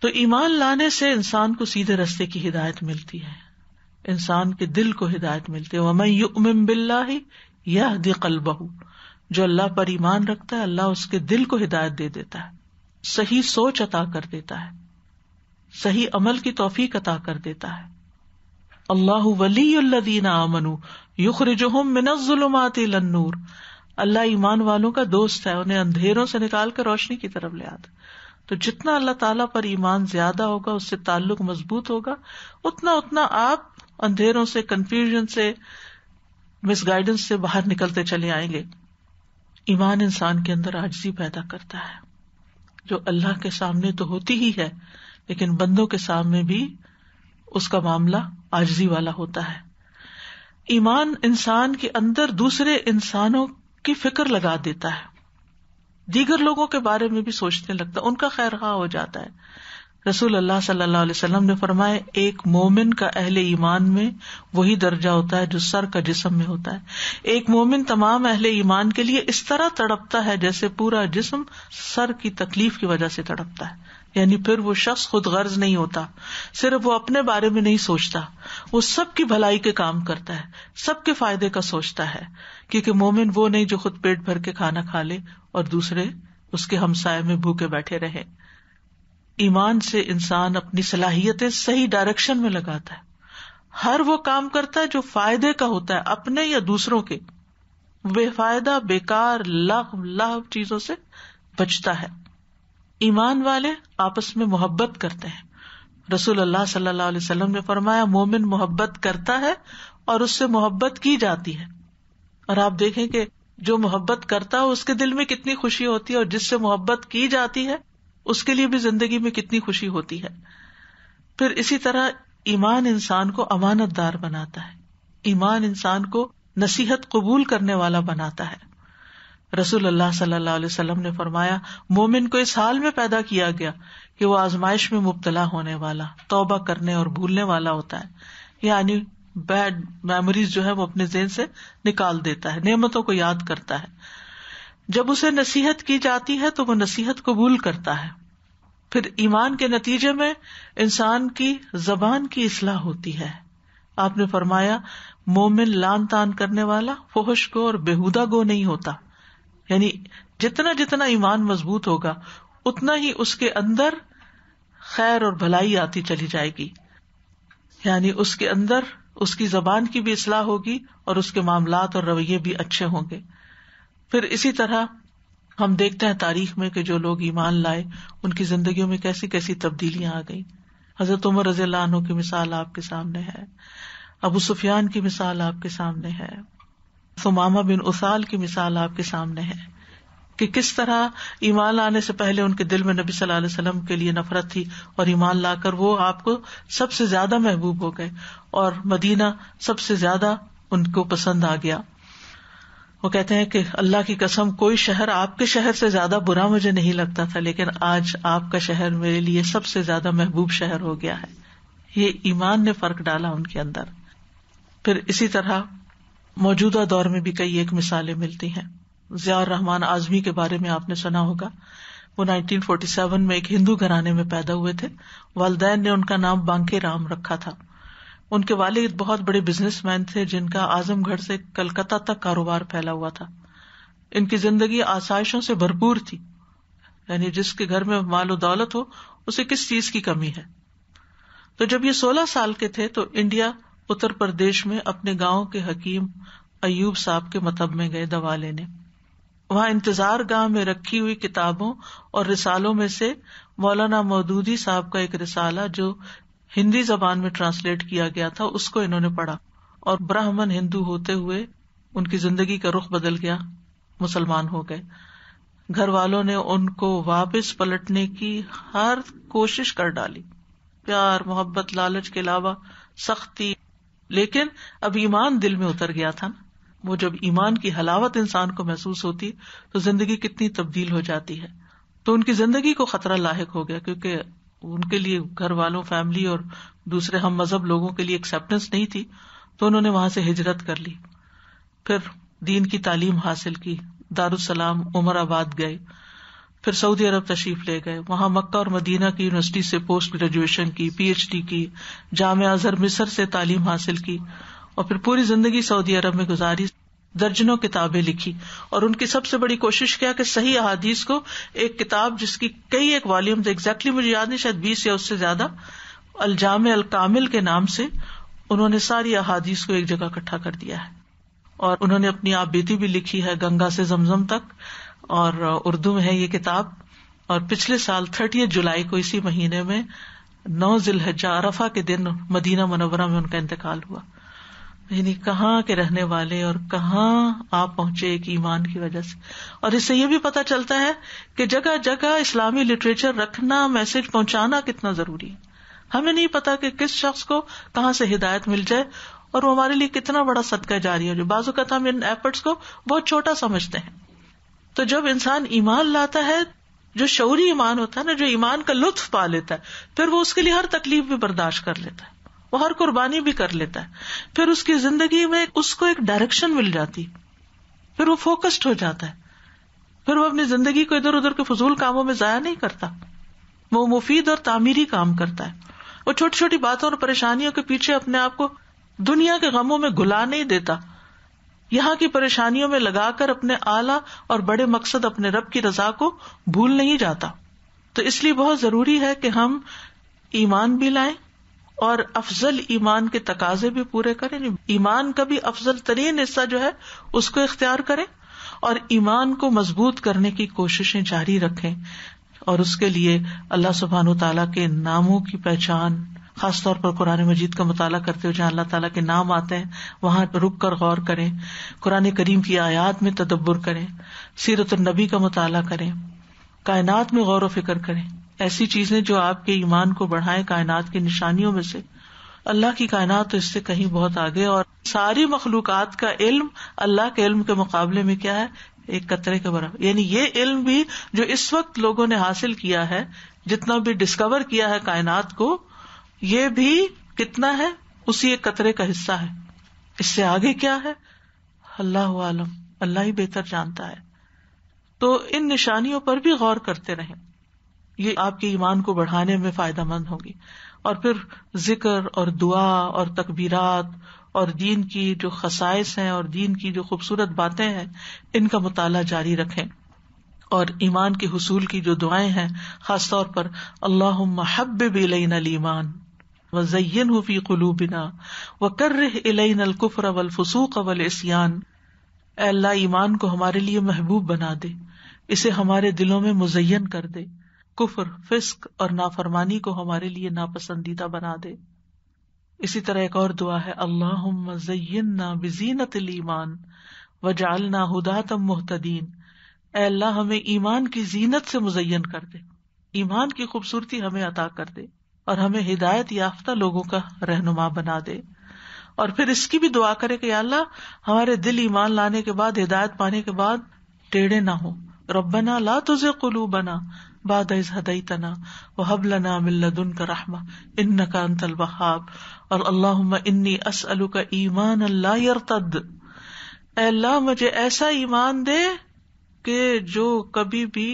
تو ایمان لانے سے انسان کو سیدھے رستے کی ہدایت ملتی ہے، انسان کے دل کو ہدایت ملتی ہے. وَمَن يُؤْمِن بِاللَّهِ يَهْدِ قَلْبَهُ، جو اللہ پر ایمان رکھتا ہے اللہ اس کے دل کو ہدایت دے دیتا ہے، صحیح سوچ عطا کر دیتا ہے. صحیح عمل کی توفیق عطا کر دیتا ہے. اللہ ولی الذین آمنوا یخرجہم من الظلمات الی النور. اللہ ایمان والوں کا دوست ہے، انہیں اندھیروں سے نکال کر روشنی کی طرف لے آتا. تو جتنا اللہ تعالیٰ پر ایمان زیادہ ہوگا، اس سے تعلق مضبوط ہوگا، اتنا آپ اندھیروں سے، کنفیوژن سے، مس گائیڈنس سے باہر نکلتے چلے آئیں گے. ایمان انسان کے اندر عاجزی پیدا کرتا ہے، جو اللہ کے سامنے تو ہوتی ہی ہے، لیکن بندوں کے سامنے بھی اس کا معاملہ عاجزی والا ہوتا ہے. ایمان انسان کے اندر دوسرے انسانوں کی فکر لگا دیتا ہے، دیگر لوگوں کے بارے میں بھی سوچنے لگتا ہے، ان کا خیر خواہ ہو جاتا ہے. رسول اللہ صلی اللہ علیہ وسلم نے فرمایا ایک مومن کا اہل ایمان میں وہی درجہ ہوتا ہے جو سر کا جسم میں ہوتا ہے. ایک مومن تمام اہل ایمان کے لیے اس طرح تڑپتا ہے جیسے پورا جسم سر کی تکلیف کی وجہ سے تڑپتا ہے. یعنی پھر وہ شخص خود غرض نہیں ہوتا، صرف وہ اپنے بارے میں نہیں سوچتا، وہ سب کی بھلائی کے کام کرتا ہے، سب کے فائدے کا سوچتا ہے. کیونکہ مومن وہ نہیں جو خود پیٹ بھر کے کھانا کھا لے اور دوسرے اس کے ہمسائے میں بھوکے بیٹھے رہے. ایمان سے انسان اپنی صلاحیتیں صحیح ڈائریکشن میں لگاتا ہے، ہر وہ کام کرتا ہے جو فائدے کا ہوتا ہے، اپنے یا دوسروں کے. بے فائدہ، بیکار، لغو چیزوں سے بچتا ہے. ایمان والے آپس میں محبت کرتے ہیں. رسول اللہ صلی اللہ علیہ وسلم نے فرمایا مومن محبت کرتا ہے اور اس سے محبت کی جاتی ہے. اور آپ دیکھیں کہ جو محبت کرتا ہے اس کے دل میں کتنی خوشی ہوتی ہے، اور جس سے محبت کی جاتی ہے اس کے لیے بھی زندگی میں کتنی خوشی ہوتی ہے. پھر اسی طرح ایمان انسان کو امانت دار بناتا ہے، ایمان انسان کو نصیحت قبول کرنے والا بناتا ہے. رسول اللہ صلی اللہ علیہ وسلم نے فرمایا مومن کو اس حال میں پیدا کیا گیا کہ وہ آزمائش میں مبتلا ہونے والا، توبہ کرنے اور بھولنے والا ہوتا ہے. یعنی بیڈ میموریز جو ہے وہ اپنے ذہن سے نکال دیتا ہے، نعمتوں کو یاد کرتا ہے. جب اسے نصیحت کی جاتی ہے تو وہ نصیحت قبول کرتا ہے. پھر ایمان کے نتیجے میں انسان کی زبان کی اصلاح ہوتی ہے. آپ نے فرمایا مومن لان تان کرنے والا، فحش گو اور بےہودہ گو نہیں ہوتا. یعنی جتنا ایمان مضبوط ہوگا اتنا ہی اس کے اندر خیر اور بھلائی آتی چلی جائے گی. یعنی اس کے اندر اس کی زبان کی بھی اصلاح ہوگی اور اس کے معاملات اور رویے بھی اچھے ہوں گے. پھر اسی طرح ہم دیکھتے ہیں تاریخ میں کہ جو لوگ ایمان لائے ان کی زندگیوں میں کیسی کیسی تبدیلیاں آ گئی. حضرت عمر رضی اللہ عنہ کی مثال آپ کے سامنے ہے، ابو سفیان کی مثال آپ کے سامنے ہے، ثمامہ بن اسال کی مثال آپ کے سامنے ہے کہ کس طرح ایمان لانے سے پہلے ان کے دل میں نبی صلی اللہ علیہ وسلم کے لیے نفرت تھی، اور ایمان لا کر وہ آپ کو سب سے زیادہ محبوب ہو گئے اور مدینہ سب سے زیادہ ان کو پسند آ گیا. وہ کہتے ہیں کہ اللہ کی قسم کوئی شہر آپ کے شہر سے زیادہ برا مجھے نہیں لگتا تھا، لیکن آج آپ کا شہر میرے لیے سب سے زیادہ محبوب شہر ہو گیا ہے. یہ ایمان نے فرق ڈالا ان کے اندر. پھر اسی طرح موجودہ دور میں بھی کئی ایک مثالیں ملتی ہیں. ضیاء الرحمان اعظمی کے بارے میں آپ نے سنا ہوگا. وہ 1947 میں ایک ہندو گھرانے میں پیدا ہوئے تھے. والدین نے ان کا نام بانکے رام رکھا تھا. ان کے والد بہت بڑے بزنس مین تھے جن کا اعظم گڑھ سے کلکتہ تک کاروبار پھیلا ہوا تھا. ان کی زندگی آسائشوں سے بھرپور تھی، یعنی جس کے گھر میں مال و دولت ہو اسے کس چیز کی کمی ہے. تو جب یہ 16 سال کے تھے تو انڈیا اتر پردیش میں اپنے گاؤں کے حکیم ایوب صاحب کے مطب میں گئے دوا لینے. وہاں انتظار گاہ میں رکھی ہوئی کتابوں اور رسالوں میں سے مولانا مودودی صاحب کا ایک رسالہ جو ہندی زبان میں ٹرانسلیٹ کیا گیا تھا اس کو انہوں نے پڑھا، اور برہمن ہندو ہوتے ہوئے ان کی زندگی کا رخ بدل گیا، مسلمان ہو گئے. گھر والوں نے ان کو واپس پلٹنے کی ہر کوشش کر ڈالی، پیار، محبت، لالچ کے علاوہ سختی، لیکن اب ایمان دل میں اتر گیا تھا نا. وہ جب ایمان کی حلاوت انسان کو محسوس ہوتی تو زندگی کتنی تبدیل ہو جاتی ہے. تو ان کی زندگی کو خطرہ لاحق ہو گیا کیونکہ ان کے لیے گھر والوں، فیملی اور دوسرے ہم مذہب لوگوں کے لیے ایکسیپٹنس نہیں تھی، تو انہوں نے وہاں سے ہجرت کر لی. پھر دین کی تعلیم حاصل کی، دارالسلام عمر آباد گئے، پھر سعودی عرب تشریف لے گئے. وہاں مکہ اور مدینہ کی یونیورسٹی سے پوسٹ گریجویشن کی، PhD کی، جامعہ ازہر مصر سے تعلیم حاصل کی، اور پھر پوری زندگی سعودی عرب میں گزاری. درجنوں کتابیں لکھی، اور ان کی سب سے بڑی کوشش کیا کہ صحیح احادیث کو ایک کتاب جس کی کئی ایک والیوم ایگزیکٹلی مجھے یاد نہیں، شاید 20 یا اس سے زیادہ، الجامع الکامل کے نام سے انہوں نے ساری احادیث کو ایک جگہ اکٹھا کر دیا ہے. اور انہوں نے اپنی آپ بیتی بھی لکھی ہے گنگا سے زمزم تک، اور اردو میں ہے یہ کتاب. اور پچھلے سال 30 جولائی کو اسی مہینے میں 9 ذی الحجہ عرفہ کے دن مدینہ منورہ میں ان کا انتقال ہوا. یعنی کہاں کے رہنے والے اور کہاں آپ پہنچے ایک ایمان کی وجہ سے. اور اس سے یہ بھی پتہ چلتا ہے کہ جگہ جگہ اسلامی لٹریچر رکھنا، میسج پہنچانا کتنا ضروری ہے. ہمیں نہیں پتا کہ کس شخص کو کہاں سے ہدایت مل جائے، اور وہ ہمارے لیے کتنا بڑا صدقہ جاری ہے. جو بعض اوقات ہم ان ایفرٹس کو بہت چھوٹا سمجھتے ہیں. تو جب انسان ایمان لاتا ہے، جو شعوری ایمان ہوتا ہے نا، جو ایمان کا لطف پا لیتا ہے، پھر وہ اس کے لیے ہر تکلیف بھی برداشت کر لیتا ہے، وہ ہر قربانی بھی کر لیتا ہے. پھر اس کی زندگی میں اس کو ایک ڈائریکشن مل جاتی، پھر وہ فوکسڈ ہو جاتا ہے، پھر وہ اپنی زندگی کو ادھر ادھر کے فضول کاموں میں ضائع نہیں کرتا، وہ مفید اور تعمیری کام کرتا ہے. وہ چھوٹی چھوٹی باتوں اور پریشانیوں کے پیچھے اپنے آپ کو دنیا کے غموں میں گلا نہیں دیتا، یہاں کی پریشانیوں میں لگا کر اپنے اعلیٰ اور بڑے مقصد اپنے رب کی رضا کو بھول نہیں جاتا. تو اس لیے بہت ضروری ہے کہ ہم ایمان بھی لائیں اور افضل ایمان کے تقاضے بھی پورے کریں. ایمان کا بھی افضل ترین حصہ جو ہے اس کو اختیار کریں، اور ایمان کو مضبوط کرنے کی کوششیں جاری رکھیں. اور اس کے لیے اللہ سبحانہ وتعالیٰ کے ناموں کی پہچان، خاص طور پر قرآن مجید کا مطالعہ کرتے ہوئے جہاں اللہ تعالیٰ کے نام آتے ہیں وہاں رک کر غور کریں، قرآن کریم کی آیات میں تدبر کریں، سیرت النبی کا مطالعہ کریں، کائنات میں غور و فکر کریں. ایسی چیزیں جو آپ کے ایمان کو بڑھائیں. کائنات کی نشانیوں میں سے اللہ کی کائنات تو اس سے کہیں بہت آگے، اور ساری مخلوقات کا علم اللہ کے علم کے مقابلے میں کیا ہے؟ ایک قطرے کے برابر. یعنی یہ علم بھی جو اس وقت لوگوں نے حاصل کیا ہے، جتنا بھی ڈسکور کیا ہے کائنات کو، یہ بھی کتنا ہے؟ اسی ایک قطرے کا حصہ ہے. اس سے آگے کیا ہے؟ اللہ عالم، اللہ ہی بہتر جانتا ہے. تو ان نشانیوں پر بھی غور کرتے رہیں، یہ آپ کے ایمان کو بڑھانے میں فائدہ مند ہوگی. اور پھر ذکر اور دعا اور تکبیرات اور دین کی جو خصائص ہیں اور دین کی جو خوبصورت باتیں ہیں، ان کا مطالعہ جاری رکھیں. اور ایمان کے حصول کی جو دعائیں ہیں، خاص طور پر اللہم حبب الینا الایمان وزینہ فی قلوبنا وکرہ الینا الکفر والفسوق والعصیان. اے اللہ، ایمان کو ہمارے لیے محبوب بنا دے، اسے ہمارے دلوں میں مزین کر دے، کفر، فسق اور نافرمانی کو ہمارے لیے ناپسندیدہ بنا دے. اسی طرح ایک اور دعا ہے، اللہم زیننا بزینۃ الایمان وجعلنا ھداۃ مہتدین. اے اللہ، ہمیں ایمان کی زینت سے مزین کر دے، ایمان کی خوبصورتی ہمیں عطا کر دے، اور ہمیں ہدایت یافتہ لوگوں کا رہنما بنا دے. اور پھر اس کی بھی دعا کرے کہ یا اللہ، ہمارے دل ایمان لانے کے بعد، ہدایت پانے کے بعد ٹیڑھے نہ ہوں. ربنا لا تزغ قلوبنا بعد اذ ہدیتنا وہب لنا من لدنک رحمہ انک انت الوہاب. اور اللہم انی اسألک ایمانا لا یرتد. اے اللہ، مجھے ایسا ایمان دے کہ جو کبھی بھی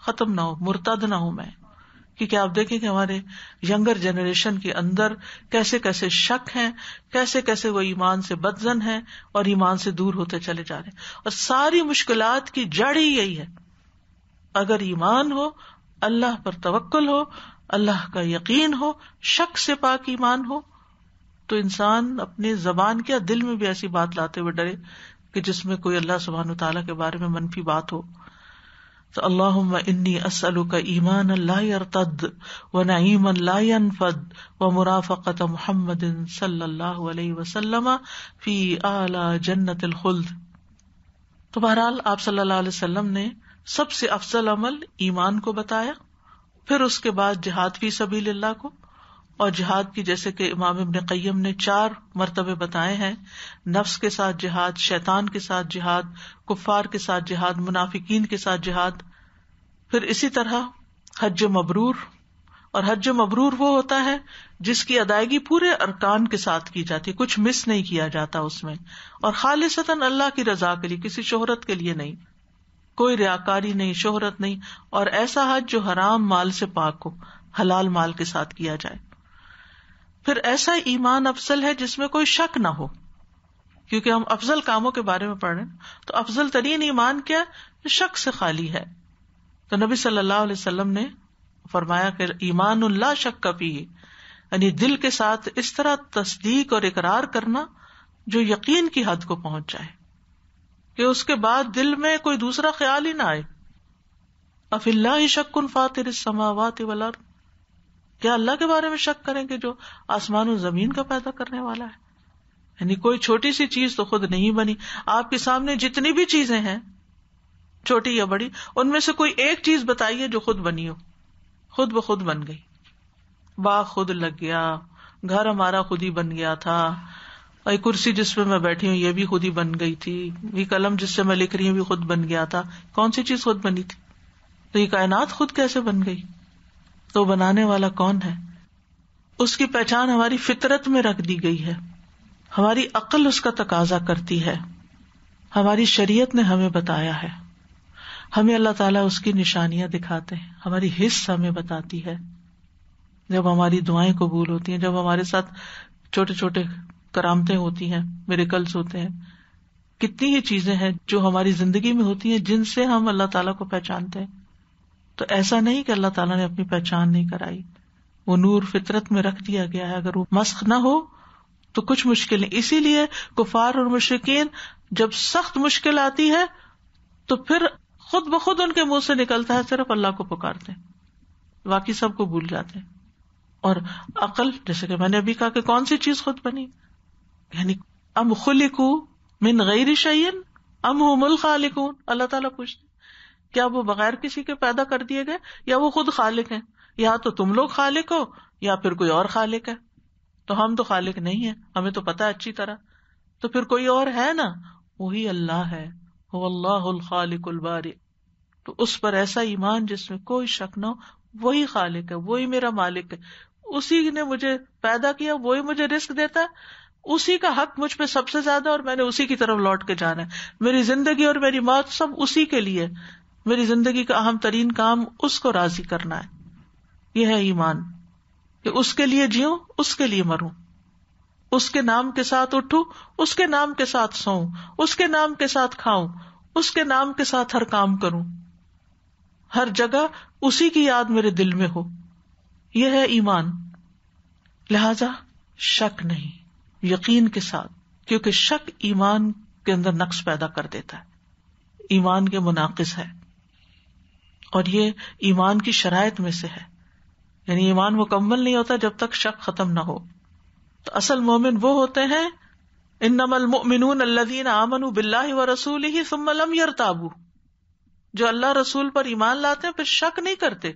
ختم نہ ہو، مرتد نہ ہوں میں. کیونکہ آپ دیکھیں کہ ہمارے ینگر جنریشن کے اندر کیسے کیسے شک ہیں، کیسے کیسے وہ ایمان سے بدظن ہیں اور ایمان سے دور ہوتے چلے جا رہے ہیں. اور ساری مشکلات کی جڑ ہی یہی ہے. اگر ایمان ہو، اللہ پر توکل ہو، اللہ کا یقین ہو، شک سے پاک ایمان ہو، تو انسان اپنی زبان کیا دل میں بھی ایسی بات لاتے ہوئے ڈرے کہ جس میں کوئی اللہ سبحانہ وتعالیٰ کے بارے میں منفی بات ہو. تو اللہم انی اسألک ایمانا لا یرتد ونعیما لا ینفد ومرافقۃ محمد صلی اللہ علیہ وسلم فی اعلی جنت الخلد. تو بہرحال آپ صلی اللہ علیہ وسلم نے سب سے افضل عمل ایمان کو بتایا، پھر اس کے بعد جہاد فی سبیل اللہ کو. اور جہاد کی جیسے کہ امام ابن قیم نے 4 مرتبے بتائے ہیں، نفس کے ساتھ جہاد، شیطان کے ساتھ جہاد، کفار کے ساتھ جہاد، منافقین کے ساتھ جہاد. پھر اسی طرح حج مبرور. اور حج مبرور وہ ہوتا ہے جس کی ادائیگی پورے ارکان کے ساتھ کی جاتی ہے، کچھ مس نہیں کیا جاتا اس میں، اور خالصتاً اللہ کی رضا کے لیے، کسی شہرت کے لیے نہیں، کوئی ریاکاری نہیں، شہرت نہیں. اور ایسا حج جو حرام مال سے پاک ہو، حلال مال کے ساتھ کیا جائے. پھر ایسا ایمان افضل ہے جس میں کوئی شک نہ ہو، کیونکہ ہم افضل کاموں کے بارے میں پڑھ رہے ہیں. تو افضل ترین ایمان کیا ہے؟ شک سے خالی ہے. تو نبی صلی اللہ علیہ وسلم نے فرمایا کہ ایمان لا شک فیہ، یعنی دل کے ساتھ اس طرح تصدیق اور اقرار کرنا جو یقین کی حد کو پہنچ جائے کہ اس کے بعد دل میں کوئی دوسرا خیال ہی نہ آئے. افی اللہ شک فاطر السماوات والارض، کیا اللہ کے بارے میں شک کریں کہ جو آسمان و زمین کا پیدا کرنے والا ہے؟ یعنی کوئی چھوٹی سی چیز تو خود نہیں بنی. آپ کے سامنے جتنی بھی چیزیں ہیں چھوٹی یا بڑی، ان میں سے کوئی ایک چیز بتائیے جو خود بنی ہو، خود بخود بن گئی. باغ خود لگ گیا، گھر ہمارا خود ہی بن گیا تھا، یہ کرسی جس پہ میں بیٹھی ہوں یہ بھی خود ہی بن گئی تھی، یہ قلم جس سے میں لکھ رہی ہوں بھی خود بن گیا تھا. کون سی چیز خود بنی تھی؟ تو یہ کائنات خود کیسے بن گئی؟ تو بنانے والا کون ہے؟ اس کی پہچان ہماری فطرت میں رکھ دی گئی ہے، ہماری عقل اس کا تقاضا کرتی ہے، ہماری شریعت نے ہمیں بتایا ہے، ہمیں اللہ تعالیٰ اس کی نشانیاں دکھاتے ہیں، ہماری حس ہمیں بتاتی ہے. جب ہماری دعائیں قبول ہوتی ہیں، جب ہمارے ساتھ چھوٹے چھوٹے کرامتیں ہوتی ہیں، میریکلز ہوتے ہیں، کتنی ہی چیزیں ہیں جو ہماری زندگی میں ہوتی ہیں جن سے ہم اللہ تعالیٰ کو پہچانتے ہیں. تو ایسا نہیں کہ اللہ تعالیٰ نے اپنی پہچان نہیں کرائی، وہ نور فطرت میں رکھ دیا گیا ہے. اگر وہ مسخ نہ ہو تو کچھ مشکلیں. اسی لیے کفار اور مشرکین جب سخت مشکل آتی ہے تو پھر خود بخود ان کے منہ سے نکلتا ہے صرف اللہ کو پکارتے ہیں، باقی سب کو بھول جاتے ہیں. اور عقل، جیسے کہ میں نے ابھی کہا کہ کون سی چیز خود بنی، یعنی ام خلقوا من غیر شیء ام هم الخالقون. اللہ تعالیٰ پوچھتے کیا وہ بغیر کسی کے پیدا کر دیے گئے یا وہ خود خالق ہیں؟ یا تو تم لوگ خالق ہو یا پھر کوئی اور خالق ہے. تو ہم تو خالق نہیں ہیں، ہمیں تو پتا ہے اچھی طرح. تو پھر کوئی اور ہے نا، وہی اللہ ہے، هو اللہ الخالق البارئ. تو اس پر ایسا ایمان جس میں کوئی شک نہ ہو، وہی خالق ہے، وہی میرا مالک ہے، اسی نے مجھے پیدا کیا، وہی مجھے رزق دیتا ہے، اسی کا حق مجھ پہ سب سے زیادہ اور میں نے اسی کی طرف لوٹ کے جانا ہے. میری زندگی اور میری موت سب اسی کے لیے، میری زندگی کا اہم ترین کام اس کو راضی کرنا ہے. یہ ہے ایمان کہ اس کے لیے جیوں، اس کے لیے مروں، اس کے نام کے ساتھ اٹھوں، اس کے نام کے ساتھ سوؤں، اس کے نام کے ساتھ کھاؤں، اس کے نام کے ساتھ ہر کام کروں، ہر جگہ اسی کی یاد میرے دل میں ہو. یہ ہے ایمان. لہذا شک نہیں، یقین کے ساتھ، کیونکہ شک ایمان کے اندر نقص پیدا کر دیتا ہے، ایمان کے مناقض ہے. اور یہ ایمان کی شرائط میں سے ہے، یعنی ایمان مکمل نہیں ہوتا جب تک شک ختم نہ ہو. تو اصل مومن وہ ہوتے ہیں انما المؤمنون الذین آمنوا باللہ ورسولہ ثم لم یرتابوا، جو اللہ رسول پر ایمان لاتے ہیں پھر شک نہیں کرتے،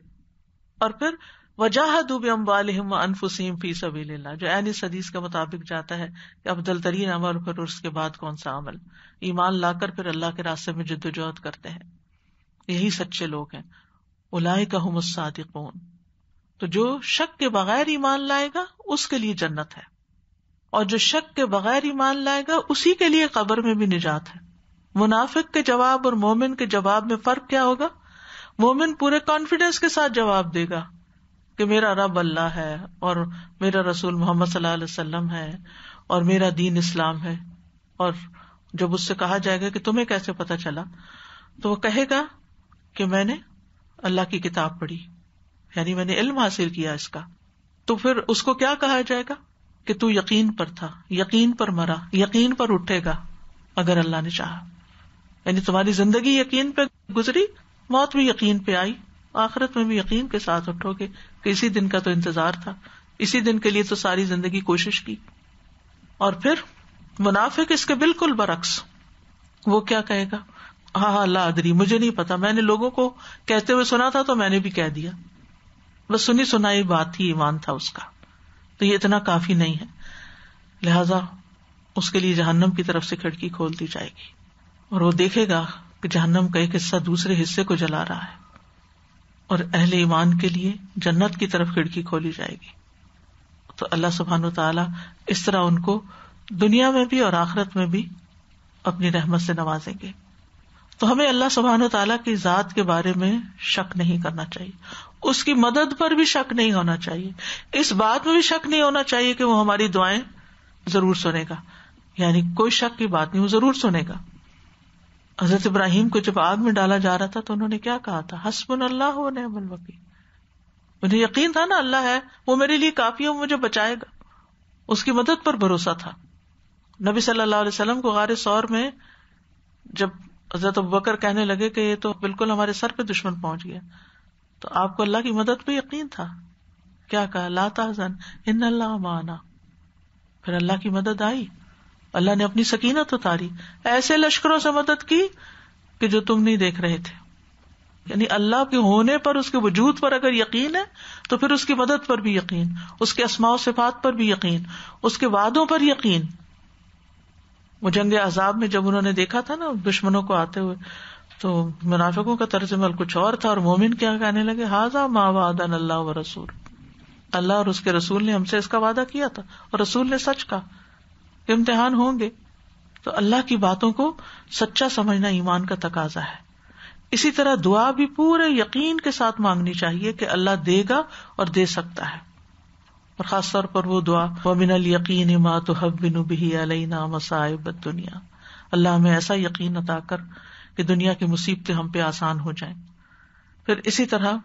اور پھر وجاہدوا باموالہم وانفسہم فی سبیل اللہ، جو اس حدیث کے مطابق جاتا ہے کہ افضل ترین عمل پھر اس کے بعد کون سا عمل، ایمان لا کر پھر اللہ کے راستے میں جدوجہد کرتے ہیں. یہی سچے لوگ ہیں. اولئک ھم الصادقون. تو جو شک کے بغیر ایمان لائے گا اس کے لیے جنت ہے، اور جو شک کے بغیر ایمان لائے گا اسی کے لیے قبر میں بھی نجات ہے. منافق کے جواب اور مومن کے جواب میں فرق کیا ہوگا؟ مومن پورے کانفیڈینس کے ساتھ جواب دے گا کہ میرا رب اللہ ہے اور میرا رسول محمد صلی اللہ علیہ وسلم ہے اور میرا دین اسلام ہے. اور جب اس سے کہا جائے گا کہ تمہیں کیسے پتا چلا، تو وہ کہے گا کہ میں نے اللہ کی کتاب پڑھی، یعنی میں نے علم حاصل کیا اس کا. تو پھر اس کو کیا کہا جائے گا کہ تو یقین پر تھا، یقین پر مرا، یقین پر اٹھے گا اگر اللہ نے چاہا. یعنی تمہاری زندگی یقین پہ گزری، موت بھی یقین پہ آئی، آخرت میں بھی یقین کے ساتھ اٹھو گے کہ اسی دن کا تو انتظار تھا، اسی دن کے لیے تو ساری زندگی کوشش کی. اور پھر منافق اس کے بالکل برعکس، وہ کیا کہے گا؟ ہاں لا ادری، مجھے نہیں پتا، میں نے لوگوں کو کہتے ہوئے سنا تھا تو میں نے بھی کہہ دیا، بس سنی سنائی بات تھی، ایمان تھا اس کا، تو یہ اتنا کافی نہیں ہے. لہذا اس کے لیے جہنم کی طرف سے کھڑکی کھول دی جائے گی، اور وہ دیکھے گا کہ جہنم کا ایک حصہ دوسرے حصے کو جلا رہا ہے، اور اہل ایمان کے لیے جنت کی طرف کھڑکی کھولی جائے گی. تو اللہ سبحانہ وتعالی اس طرح ان کو دنیا میں بھی اور آخرت میں بھی اپنی رحمت سے نوازیں گے. تو ہمیں اللہ سبحانہ وتعالی کی ذات کے بارے میں شک نہیں کرنا چاہیے، اس کی مدد پر بھی شک نہیں ہونا چاہیے، اس بات میں بھی شک نہیں ہونا چاہیے کہ وہ ہماری دعائیں ضرور سنے گا. یعنی کوئی شک کی بات نہیں، وہ ضرور سنے گا. حضرت ابراہیم کو جب آگ میں ڈالا جا رہا تھا تو انہوں نے کیا کہا تھا؟ حسبنا اللہ و نعم الوکیل. انہیں یقین تھا نا اللہ ہے، وہ میرے لیے کافی ہے، وہ مجھے بچائے گا. اس کی مدد پر بھروسہ تھا. نبی صلی اللہ علیہ وسلم کو غار ثور میں جب حضرت ابوبکر کہنے لگے کہ یہ تو بالکل ہمارے سر پہ دشمن پہنچ گیا، تو آپ کو اللہ کی مدد پہ یقین تھا. کیا کہا؟ لا تحزن ان اللہ معنا. پھر اللہ کی مدد آئی، اللہ نے اپنی سکینت اتاری، ایسے لشکروں سے مدد کی کہ جو تم نہیں دیکھ رہے تھے. یعنی اللہ کے ہونے پر، اس کے وجود پر اگر یقین ہے تو پھر اس کی مدد پر بھی یقین، اس کے اسماء و صفات پر بھی یقین، اس کے وعدوں پر یقین. وہ جنگ احزاب میں جب انہوں نے دیکھا تھا نا دشمنوں کو آتے ہوئے، تو منافقوں کا طرز عمل کچھ اور تھا اور مومن کیا کہنے لگے؟ ھذا ما وعدنا اللہ ورسول. اللہ اور اس کے رسول نے ہم سے اس کا وعدہ کیا تھا اور رسول نے سچ کہا کہ امتحان ہوں گے. تو اللہ کی باتوں کو سچا سمجھنا ایمان کا تقاضا ہے. اسی طرح دعا بھی پورے یقین کے ساتھ مانگنی چاہیے کہ اللہ دے گا اور دے سکتا ہے. اور خاص طور پر وہ دعا وَمِنَ الْيَقِينِ مَا تُحَوِّنُ بِهِ عَلَيْنَا مَصَائِبَ الدُّنْيَا. اللہ ہمیں ایسا یقین عطا کر کہ دنیا کی مصیبتیں ہم پہ آسان ہو جائیں. پھر اسی طرح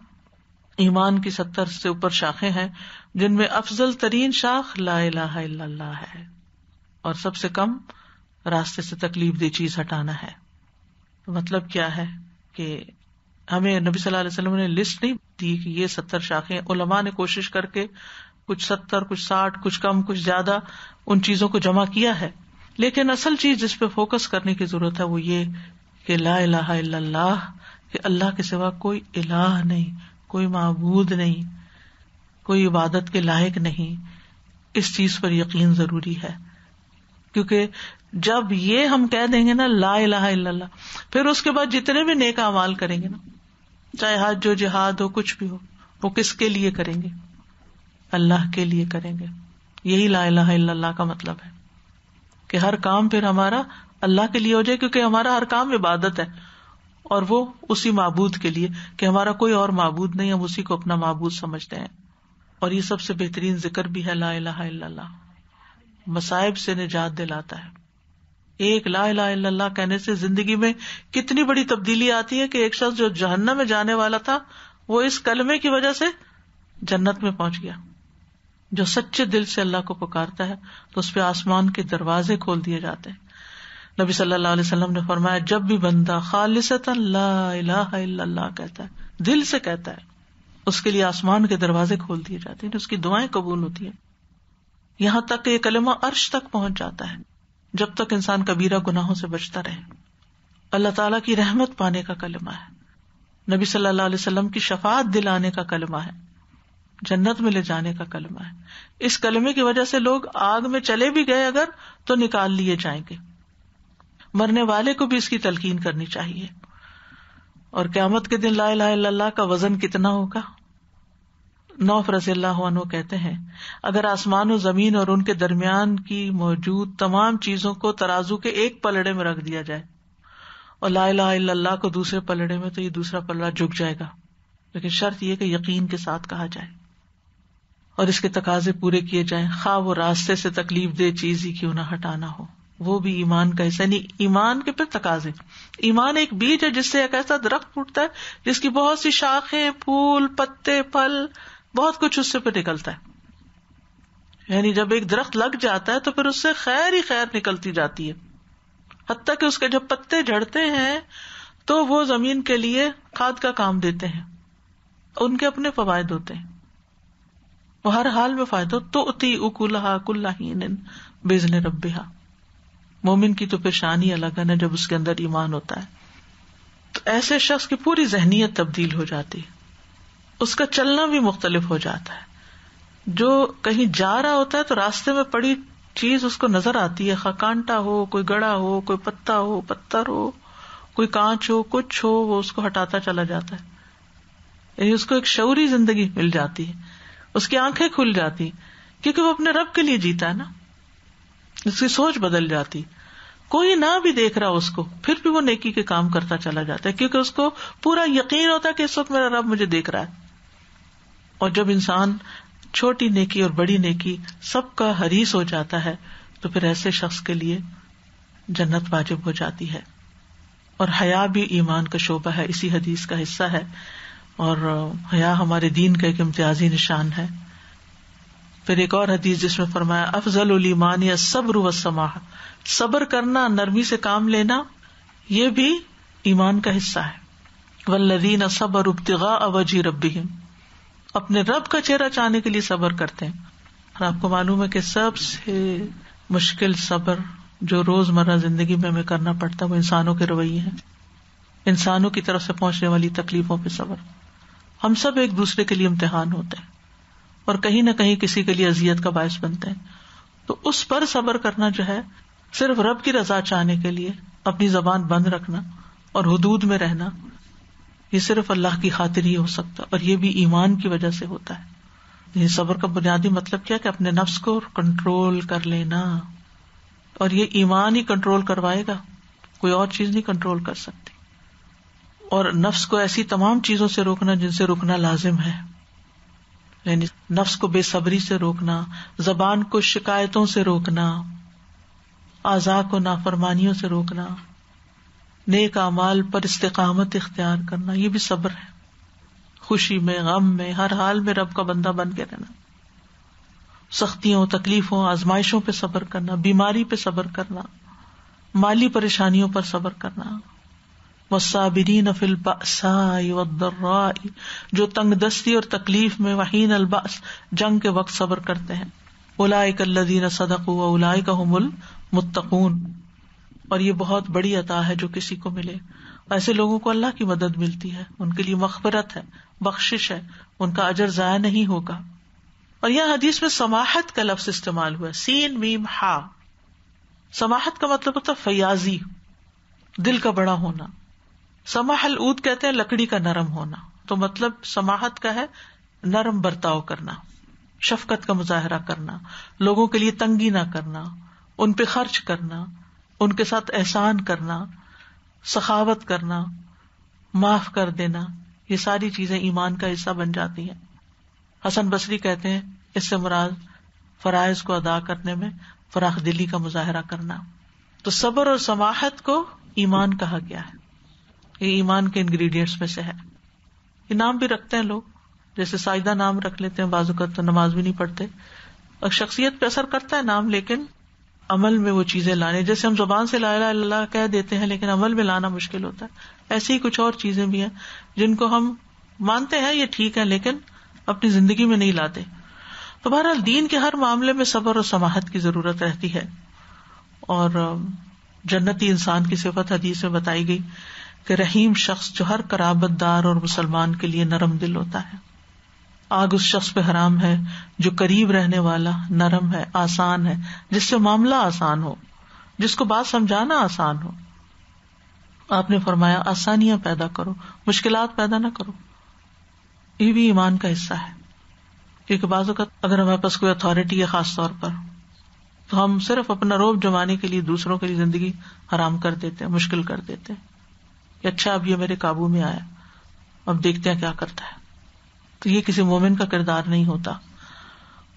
ایمان کی 70 سے اوپر شاخیں ہیں، جن میں افضل ترین شاخ لا الہ الا اللہ ہے، اور سب سے کم راستے سے تکلیف دہ چیز ہٹانا ہے. تو مطلب کیا ہے کہ ہمیں نبی صلی اللہ علیہ وسلم نے لسٹ نہیں دی کہ یہ 70 شاخیں. علماء نے کوشش کر کے کچھ 70 کچھ 60 کچھ کم کچھ زیادہ ان چیزوں کو جمع کیا ہے، لیکن اصل چیز جس پہ فوکس کرنے کی ضرورت ہے وہ یہ کہ لا الہ الا اللہ، کہ اللہ کے سوا کوئی الہ نہیں، کوئی معبود نہیں، کوئی عبادت کے لائق نہیں. اس چیز پر یقین ضروری ہے، کیونکہ جب یہ ہم کہہ دیں گے نا لا الہ الا اللہ، پھر اس کے بعد جتنے بھی نیک اعمال کریں گے نا، چاہے حج ہو، جہاد ہو، کچھ بھی ہو، وہ کس کے لیے کریں گے؟ اللہ کے لیے کریں گے. یہی لا الہ الا اللہ کا مطلب ہے کہ ہر کام پھر ہمارا اللہ کے لیے ہو جائے، کیونکہ ہمارا ہر کام عبادت ہے، اور وہ اسی معبود کے لیے، کہ ہمارا کوئی اور معبود نہیں، ہم اسی کو اپنا معبود سمجھتے ہیں. اور یہ سب سے بہترین ذکر بھی ہے لا الہ الا اللہ. مصائب سے نجات دلاتا ہے. ایک لا الہ الا اللہ کہنے سے زندگی میں کتنی بڑی تبدیلی آتی ہے کہ ایک شخص جو جہنم میں جانے والا تھا وہ اس کلمے کی وجہ سے جنت میں پہنچ گیا. جو سچے دل سے اللہ کو پکارتا ہے تو اس پہ آسمان کے دروازے کھول دیے جاتے ہیں. نبی صلی اللہ علیہ وسلم نے فرمایا جب بھی بندہ خالصتاً لا الہ الا اللہ کہتا ہے، دل سے کہتا ہے، اس کے لیے آسمان کے دروازے کھول دیے جاتے ہیں، اس کی دعائیں قبول ہوتی ہیں. یہاں تک کہ یہ کلمہ عرش تک پہنچ جاتا ہے، جب تک انسان کبیرہ گناہوں سے بچتا رہے. اللہ تعالیٰ کی رحمت پانے کا کلمہ ہے، نبی صلی اللہ علیہ وسلم کی شفاعت دلانے کا کلمہ ہے، جنت میں لے جانے کا کلمہ ہے. اس کلمے کی وجہ سے لوگ آگ میں چلے بھی گئے اگر تو نکال لیے جائیں گے. مرنے والے کو بھی اس کی تلقین کرنی چاہیے. اور قیامت کے دن لا الہ الا اللہ کا وزن کتنا ہوگا؟ نوف رضی اللہ عنہ کہتے ہیں اگر آسمان و زمین اور ان کے درمیان کی موجود تمام چیزوں کو ترازو کے ایک پلڑے میں رکھ دیا جائے اور لا الہ الا اللہ کو دوسرے پلڑے میں، تو یہ دوسرا پلڑا جھک جائے گا. لیکن شرط یہ کہ یقین کے ساتھ کہا جائے اور اس کے تقاضے پورے کیے جائیں، خواہ وہ راستے سے تکلیف دہ چیز ہی کیوں نہ ہٹانا ہو. وہ بھی ایمان کا حصہ نہیں. ایمان کے پھر تقاضے. ایمان ایک بیج ہے جس سے ایک ایسا درخت پھوٹتا ہے جس کی بہت سی شاخیں، پھول، پتے، پھل، بہت کچھ اس سے پہ نکلتا ہے. یعنی جب ایک درخت لگ جاتا ہے تو پھر اس سے خیر ہی خیر نکلتی جاتی ہے، حتیٰ کہ اس کے جب پتے جھڑتے ہیں تو وہ زمین کے لیے کھاد کا کام دیتے ہیں. ان کے اپنے فوائد ہوتے ہیں، وہ ہر حال میں فائدہ. تؤتی اکلھا کل حین باذن ربھا. مومن کی تو پھر شان ہی الگ ہے نا جب اس کے اندر ایمان ہوتا ہے. تو ایسے شخص کی پوری ذہنیت تبدیل ہو جاتی ہے، اس کا چلنا بھی مختلف ہو جاتا ہے. جو کہیں جا رہا ہوتا ہے تو راستے میں پڑی چیز اس کو نظر آتی ہے، خواہ کانٹا ہو، کوئی گڑا ہو، کوئی پتا ہو، پتھر ہو، کوئی کانچ ہو، کچھ ہو، وہ اس کو ہٹاتا چلا جاتا ہے. یعنی اس کو ایک شعوری زندگی مل جاتی ہے، اس کی آنکھیں کھل جاتی کیونکہ وہ اپنے رب کے لیے جیتا ہے نا. اس کی سوچ بدل جاتی. کوئی نہ بھی دیکھ رہا اس کو پھر بھی وہ نیکی کے کام کرتا چلا جاتا ہے کیونکہ اس کو پورا یقین ہوتا ہے کہ اس وقت میرا رب مجھے دیکھ رہا ہے. اور جب انسان چھوٹی نیکی اور بڑی نیکی سب کا حریص ہو جاتا ہے تو پھر ایسے شخص کے لیے جنت واجب ہو جاتی ہے. اور حیا بھی ایمان کا شعبہ ہے، اسی حدیث کا حصہ ہے، اور حیا ہمارے دین کا ایک امتیازی نشان ہے. پھر ایک اور حدیث جس میں فرمایا افضل الایمان الصبر والسماح، صبر کرنا، نرمی سے کام لینا، یہ بھی ایمان کا حصہ ہے. والذین صبروا ابتغاء وجہ ربہم، اپنے رب کا چہرہ چاہنے کے لیے صبر کرتے ہیں. اور آپ کو معلوم ہے کہ سب سے مشکل صبر جو روزمرہ زندگی میں ہمیں کرنا پڑتا ہے وہ انسانوں کے رویے ہیں، انسانوں کی طرف سے پہنچنے والی تکلیفوں پہ صبر. ہم سب ایک دوسرے کے لیے امتحان ہوتے ہیں اور کہیں نہ کہیں کسی کے لیے اذیت کا باعث بنتے ہیں. تو اس پر صبر کرنا جو ہے، صرف رب کی رضا چاہنے کے لیے اپنی زبان بند رکھنا اور حدود میں رہنا، یہ صرف اللہ کی خاطر ہی ہو سکتا، اور یہ بھی ایمان کی وجہ سے ہوتا ہے. یہ صبر کا بنیادی مطلب کیا کہ اپنے نفس کو کنٹرول کر لینا، اور یہ ایمان ہی کنٹرول کروائے گا، کوئی اور چیز نہیں کنٹرول کر سکتی. اور نفس کو ایسی تمام چیزوں سے روکنا جن سے رکنا لازم ہے، یعنی نفس کو بے صبری سے روکنا، زبان کو شکایتوں سے روکنا، اعضاء کو نافرمانیوں سے روکنا، نیک اعمال پر استقامت اختیار کرنا، یہ بھی صبر ہے. خوشی میں، غم میں، ہر حال میں رب کا بندہ بن کے رہنا، سختیوں، تکلیفوں، آزمائشوں پہ صبر کرنا، بیماری پہ صبر کرنا، مالی پریشانیوں پر صبر کرنا. والصابرین فی البأساء والضراء، جو تنگ دستی اور تکلیف میں، وحین البأس، جنگ کے وقت صبر کرتے ہیں. اولئک الذین صدقوا واولئک هم المتقون، اور یہ بہت بڑی عطا ہے جو کسی کو ملے. ایسے لوگوں کو اللہ کی مدد ملتی ہے، ان کے لیے مغفرت ہے، بخشش ہے، ان کا اجر ضائع نہیں ہوگا. اور یہ حدیث میں سماحت کا لفظ استعمال ہوا ہے، سین میم ہا. سماحت کا مطلب ہوتا ہے فیاضی، دل کا بڑا ہونا. سماح العود کہتے ہیں لکڑی کا نرم ہونا، تو مطلب سماحت کا ہے نرم برتاؤ کرنا، شفقت کا مظاہرہ کرنا، لوگوں کے لیے تنگی نہ کرنا، ان پہ خرچ کرنا، ان کے ساتھ احسان کرنا، سخاوت کرنا، معاف کر دینا. یہ ساری چیزیں ایمان کا حصہ بن جاتی ہیں. حسن بصری کہتے ہیں اس سے مراد فرائض کو ادا کرنے میں فراخ دلی کا مظاہرہ کرنا. تو صبر اور سماحت کو ایمان کہا گیا ہے، یہ ایمان کے انگریڈینٹس میں سے ہے. یہ نام بھی رکھتے ہیں لوگ، جیسے سائدہ نام رکھ لیتے ہیں، بعض اوقات تو نماز بھی نہیں پڑھتے. اور شخصیت پہ اثر کرتا ہے نام، لیکن عمل میں وہ چیزیں لانے، جیسے ہم زبان سے لا الہ الا اللہ کہہ دیتے ہیں لیکن عمل میں لانا مشکل ہوتا ہے. ایسی ہی کچھ اور چیزیں بھی ہیں جن کو ہم مانتے ہیں یہ ٹھیک ہے لیکن اپنی زندگی میں نہیں لاتے. تو بہرحال دین کے ہر معاملے میں صبر اور سماحت کی ضرورت رہتی ہے. اور جنتی انسان کی صفت حدیث میں بتائی گئی کہ رحیم شخص جو ہر قرابت دار اور مسلمان کے لیے نرم دل ہوتا ہے. آگ اس شخص پہ حرام ہے جو قریب رہنے والا نرم ہے، آسان ہے، جس سے معاملہ آسان ہو، جس کو بات سمجھانا آسان ہو. آپ نے فرمایا آسانیاں پیدا کرو، مشکلات پیدا نہ کرو. یہ بھی ایمان کا حصہ ہے، کیونکہ بعض اوقات اگر ہمارے پاس کوئی اتھارٹی ہے خاص طور پر، تو ہم صرف اپنا روب جمانے کے لیے دوسروں کے لیے زندگی حرام کر دیتے ہیں، مشکل کر دیتے ہیں کہ اچھا اب یہ میرے قابو میں آیا، اب دیکھتے ہیں کیا کرتا ہے. تو یہ کسی مومن کا کردار نہیں ہوتا.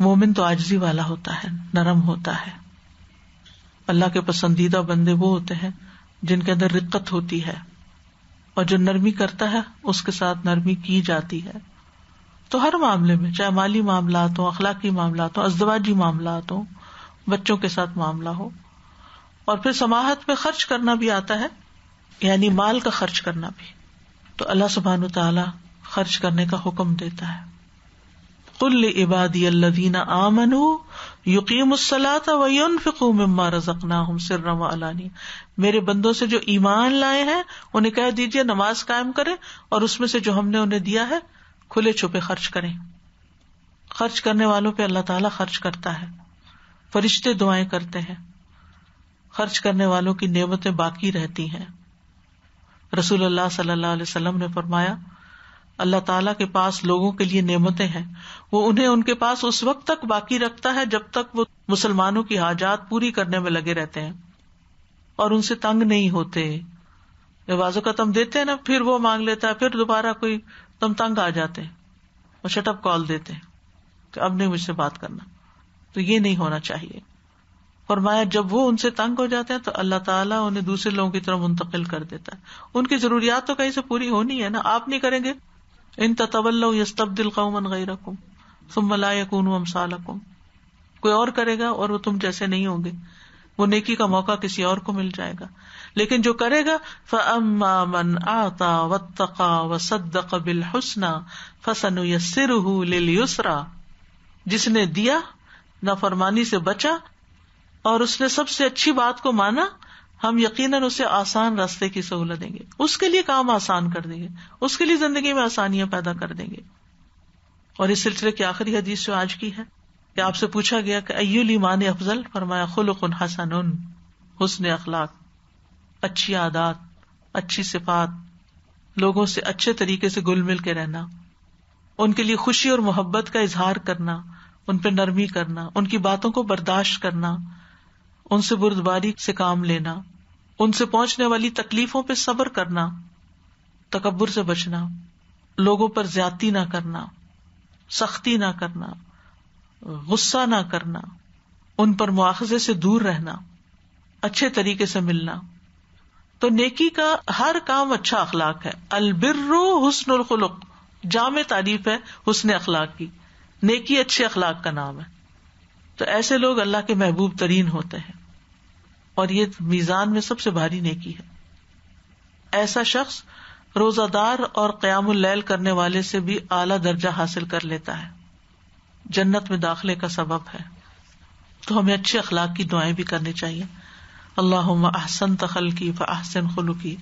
مومن تو عاجزی والا ہوتا ہے، نرم ہوتا ہے. اللہ کے پسندیدہ بندے وہ ہوتے ہیں جن کے اندر رقت ہوتی ہے، اور جو نرمی کرتا ہے اس کے ساتھ نرمی کی جاتی ہے. تو ہر معاملے میں، چاہے مالی معاملات ہوں، اخلاقی معاملات ہوں، ازدواجی معاملات ہوں، بچوں کے ساتھ معاملہ ہو. اور پھر سماحت میں خرچ کرنا بھی آتا ہے، یعنی مال کا خرچ کرنا بھی. تو اللہ سبحانہ وتعالی خرچ کرنے کا حکم دیتا ہے. قل لعبادی الذین آمنوا یقیموا الصلاۃ وینفقوا مما رزقناہم سرا وعلانیہ، میرے بندوں سے جو ایمان لائے ہیں انہیں کہہ دیجئے نماز قائم کریں اور اس میں سے جو ہم نے انہیں دیا ہے کھلے چھپے خرچ کریں. خرچ کرنے والوں پہ اللہ تعالیٰ خرچ کرتا ہے، فرشتے دعائیں کرتے ہیں، خرچ کرنے والوں کی نعمتیں باقی رہتی ہیں. رسول اللہ صلی اللہ علیہ وسلم نے فرمایا اللہ تعالیٰ کے پاس لوگوں کے لیے نعمتیں ہیں، وہ انہیں ان کے پاس اس وقت تک باقی رکھتا ہے جب تک وہ مسلمانوں کی حاجات پوری کرنے میں لگے رہتے ہیں اور ان سے تنگ نہیں ہوتے. بعض اوقات ہم دیتے ہیں نا، پھر وہ مانگ لیتا ہے، پھر دوبارہ کوئی تم تنگ آ جاتے ہیں اور شٹ اپ کال دیتے ہیں کہ اب نہیں مجھ سے بات کرنا. تو یہ نہیں ہونا چاہیے. فرمایا جب وہ ان سے تنگ ہو جاتے ہیں تو اللہ تعالیٰ انہیں دوسرے لوگوں کی طرف منتقل کر دیتا ہے. ان کی ضروریات تو کہیں سے پوری ہونی ہے نا, آپ نہیں کریں گے. ان تتولوا یستبدل قوما غیرکم ثم لا یکونوا امثالکم, کوئی اور کرے گا اور وہ تم جیسے نہیں ہوں گے, وہ نیکی کا موقع کسی اور کو مل جائے گا. لیکن جو کرے گا فَأَمَّا مَنْ أَعْطَى وَاتَّقَى وَصَدَّقَ بِالْحُسْنَى فَسَنُيَسِّرُهُ لِلْيُسْرَى, جس نے دیا, نافرمانی سے بچا اور اس نے سب سے اچھی بات کو مانا, ہم یقیناً اسے آسان راستے کی سہولت دیں گے, اس کے لیے کام آسان کر دیں گے, اس کے لیے زندگی میں آسانیاں پیدا کر دیں گے. اور اس سلسلے کی آخری حدیث جو آج کی ہے کہ آپ سے پوچھا گیا کہ ای الایمان افضل, فرمایا خلق حسن, حسن اخلاق, اچھی عادات, اچھی صفات, لوگوں سے اچھے طریقے سے گل مل کے رہنا, ان کے لیے خوشی اور محبت کا اظہار کرنا, ان پہ نرمی کرنا, ان کی باتوں کو برداشت کرنا, ان سے بردباری سے کام لینا, ان سے پہنچنے والی تکلیفوں پہ صبر کرنا, تکبر سے بچنا, لوگوں پر زیادتی نہ کرنا, سختی نہ کرنا, غصہ نہ کرنا, ان پر مواخذے سے دور رہنا, اچھے طریقے سے ملنا. تو نیکی کا ہر کام اچھا اخلاق ہے. البر حسن الخلق, جامع تعریف ہے حسن اخلاق کی. نیکی اچھے اخلاق کا نام ہے. تو ایسے لوگ اللہ کے محبوب ترین ہوتے ہیں, اور یہ میزان میں سب سے بھاری نیکی ہے. ایسا شخص روزہ دار اور قیام اللیل کرنے والے سے بھی اعلیٰ درجہ حاصل کر لیتا ہے, جنت میں داخلے کا سبب ہے. تو ہمیں اچھے اخلاق کی دعائیں بھی کرنی چاہیے. اللہم احسنت خلقی فاحسن خلقی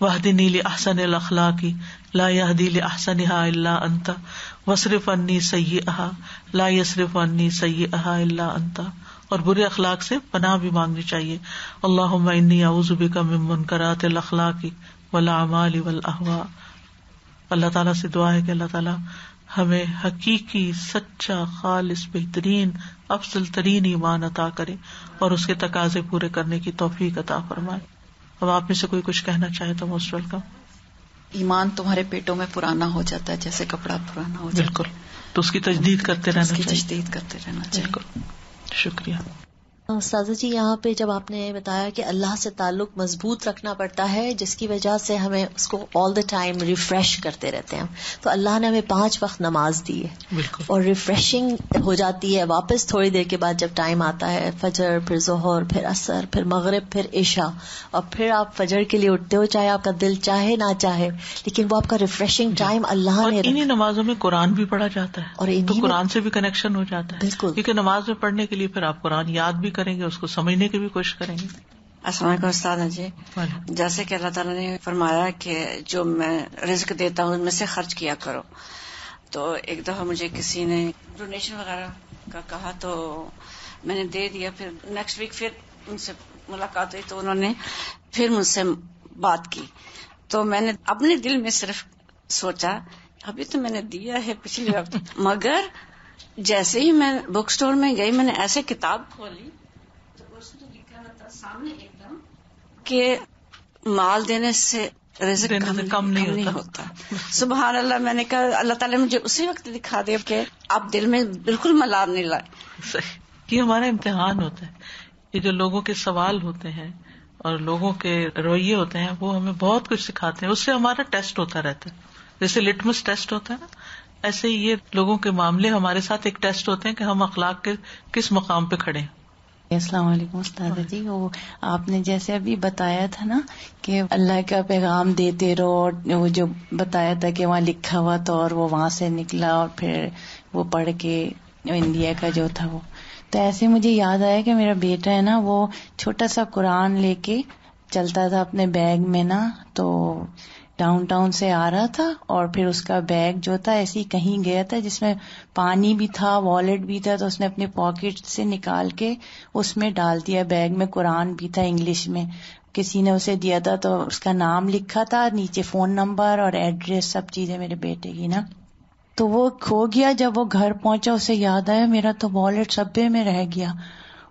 واہدنی لاحسن الاخلاق لا یہدی لاحسنها الا انت واصرف عنی سیئها لا یصرف عنی سیئها الا انت. اور برے اخلاق سے پناہ بھی مانگنی چاہیے. اللہم انی اعوذ بک من منکرات الاخلاق والاعمال والاہواء. اللہ تعالیٰ سے دعا ہے کہ اللہ تعالیٰ ہمیں حقیقی, سچا, خالص, بہترین, افضل ترین ایمان عطا کرے اور اس کے تقاضے پورے کرنے کی توفیق عطا فرمائے. اب آپ میں سے کوئی کچھ کہنا چاہے تو موسٹ ویلکم. ایمان تمہارے پیٹوں میں پرانا ہو جاتا ہے جیسے کپڑا پرانا ہو جاتا ہے. بالکل, تو اس کی تجدید کرتے رہنا چاہیے. تجدید کرتے رہنا چاہیے. بالکل, شکریہ. استاذہ جی, یہاں پہ جب آپ نے بتایا کہ اللہ سے تعلق مضبوط رکھنا پڑتا ہے جس کی وجہ سے ہمیں اس کو آل دا ٹائم ریفریش کرتے رہتے ہیں, تو اللہ نے ہمیں 5 وقت نماز دی ہے. بالکل. اور ریفریشنگ ہو جاتی ہے واپس تھوڑی دیر کے بعد جب ٹائم آتا ہے, فجر, پھر ظہر, پھر عصر, پھر مغرب, پھر عشاء, اور پھر آپ فجر کے لیے اٹھتے ہو چاہے آپ کا دل چاہے نہ چاہے, لیکن وہ آپ کا ریفریشنگ ٹائم اللہ نے. اور انہی نمازوں میں قرآن بھی پڑھا جاتا ہے, اور تو قرآن سے بھی کنیکشن ہو جاتا ہے. بالکل, کیونکہ نماز میں پڑھنے کے لیے پھر آپ قرآن یاد بھی کریں گے, اس کو سمجھنے کی بھی کوشش کریں گے. السلام علیکم استاد جی. جیسے کہ اللہ تعالیٰ نے فرمایا کہ جو میں رزق دیتا ہوں ان میں سے خرچ کیا کرو, تو ایک دفعہ مجھے کسی نے ڈونیشن وغیرہ کا کہا تو میں نے دے دیا. پھر نیکسٹ ویک پھر ان سے ملاقات ہوئی تو انہوں نے پھر مجھ سے بات کی, تو میں نے اپنے دل میں صرف سوچا ابھی تو میں نے دیا ہے پچھلی وقت, مگر جیسے ہی میں بک اسٹور میں گئی میں نے ایسے کتاب کھولی سامنے ایک دم کہ مال دینے سے رزق کم نہیں ہوتا. سبحان اللہ. میں نے کہا اللہ تعالیٰ مجھے اسی وقت دکھا دے کہ آپ دل میں بالکل ملال نہیں لائے. صحیح, یہ ہمارا امتحان ہوتا ہے. یہ جو لوگوں کے سوال ہوتے ہیں اور لوگوں کے رویے ہوتے ہیں وہ ہمیں بہت کچھ سکھاتے ہیں, اس سے ہمارا ٹیسٹ ہوتا رہتا ہے. جیسے لٹمس ٹیسٹ ہوتا ہے نا, ایسے ہی یہ لوگوں کے معاملے ہمارے ساتھ ایک ٹیسٹ ہوتے ہیں کہ ہم اخلاق کے کس مقام پہ کھڑے ہیں. السلام علیکم استاد جی. وہ آپ نے جیسے ابھی بتایا تھا نا کہ اللہ کا پیغام دیتے رہو, اور وہ جو بتایا تھا کہ وہاں لکھا ہوا تھا اور وہ وہاں سے نکلا اور پھر وہ پڑھ کے انڈیا کا جو تھا وہ, تو ایسے مجھے یاد آیا کہ میرا بیٹا ہے نا وہ چھوٹا سا قرآن لے کے چلتا تھا اپنے بیگ میں نا, تو ڈاؤن ٹاؤن سے آ رہا تھا اور پھر اس کا بیگ جو تھا ایسے ہی کہیں گیا تھا جس میں پانی بھی تھا, والیٹ بھی تھا, تو اس نے اپنے پاکٹ سے نکال کے اس میں ڈال دیا. بیگ میں قرآن بھی تھا انگلش میں, کسی نے اسے دیا تھا, تو اس کا نام لکھا تھا, نیچے فون نمبر اور ایڈریس سب چیزیں میرے بیٹے کی نا. تو وہ کھو گیا. جب وہ گھر پہنچا اسے یاد آیا میرا تو والیٹ سبے میں رہ گیا.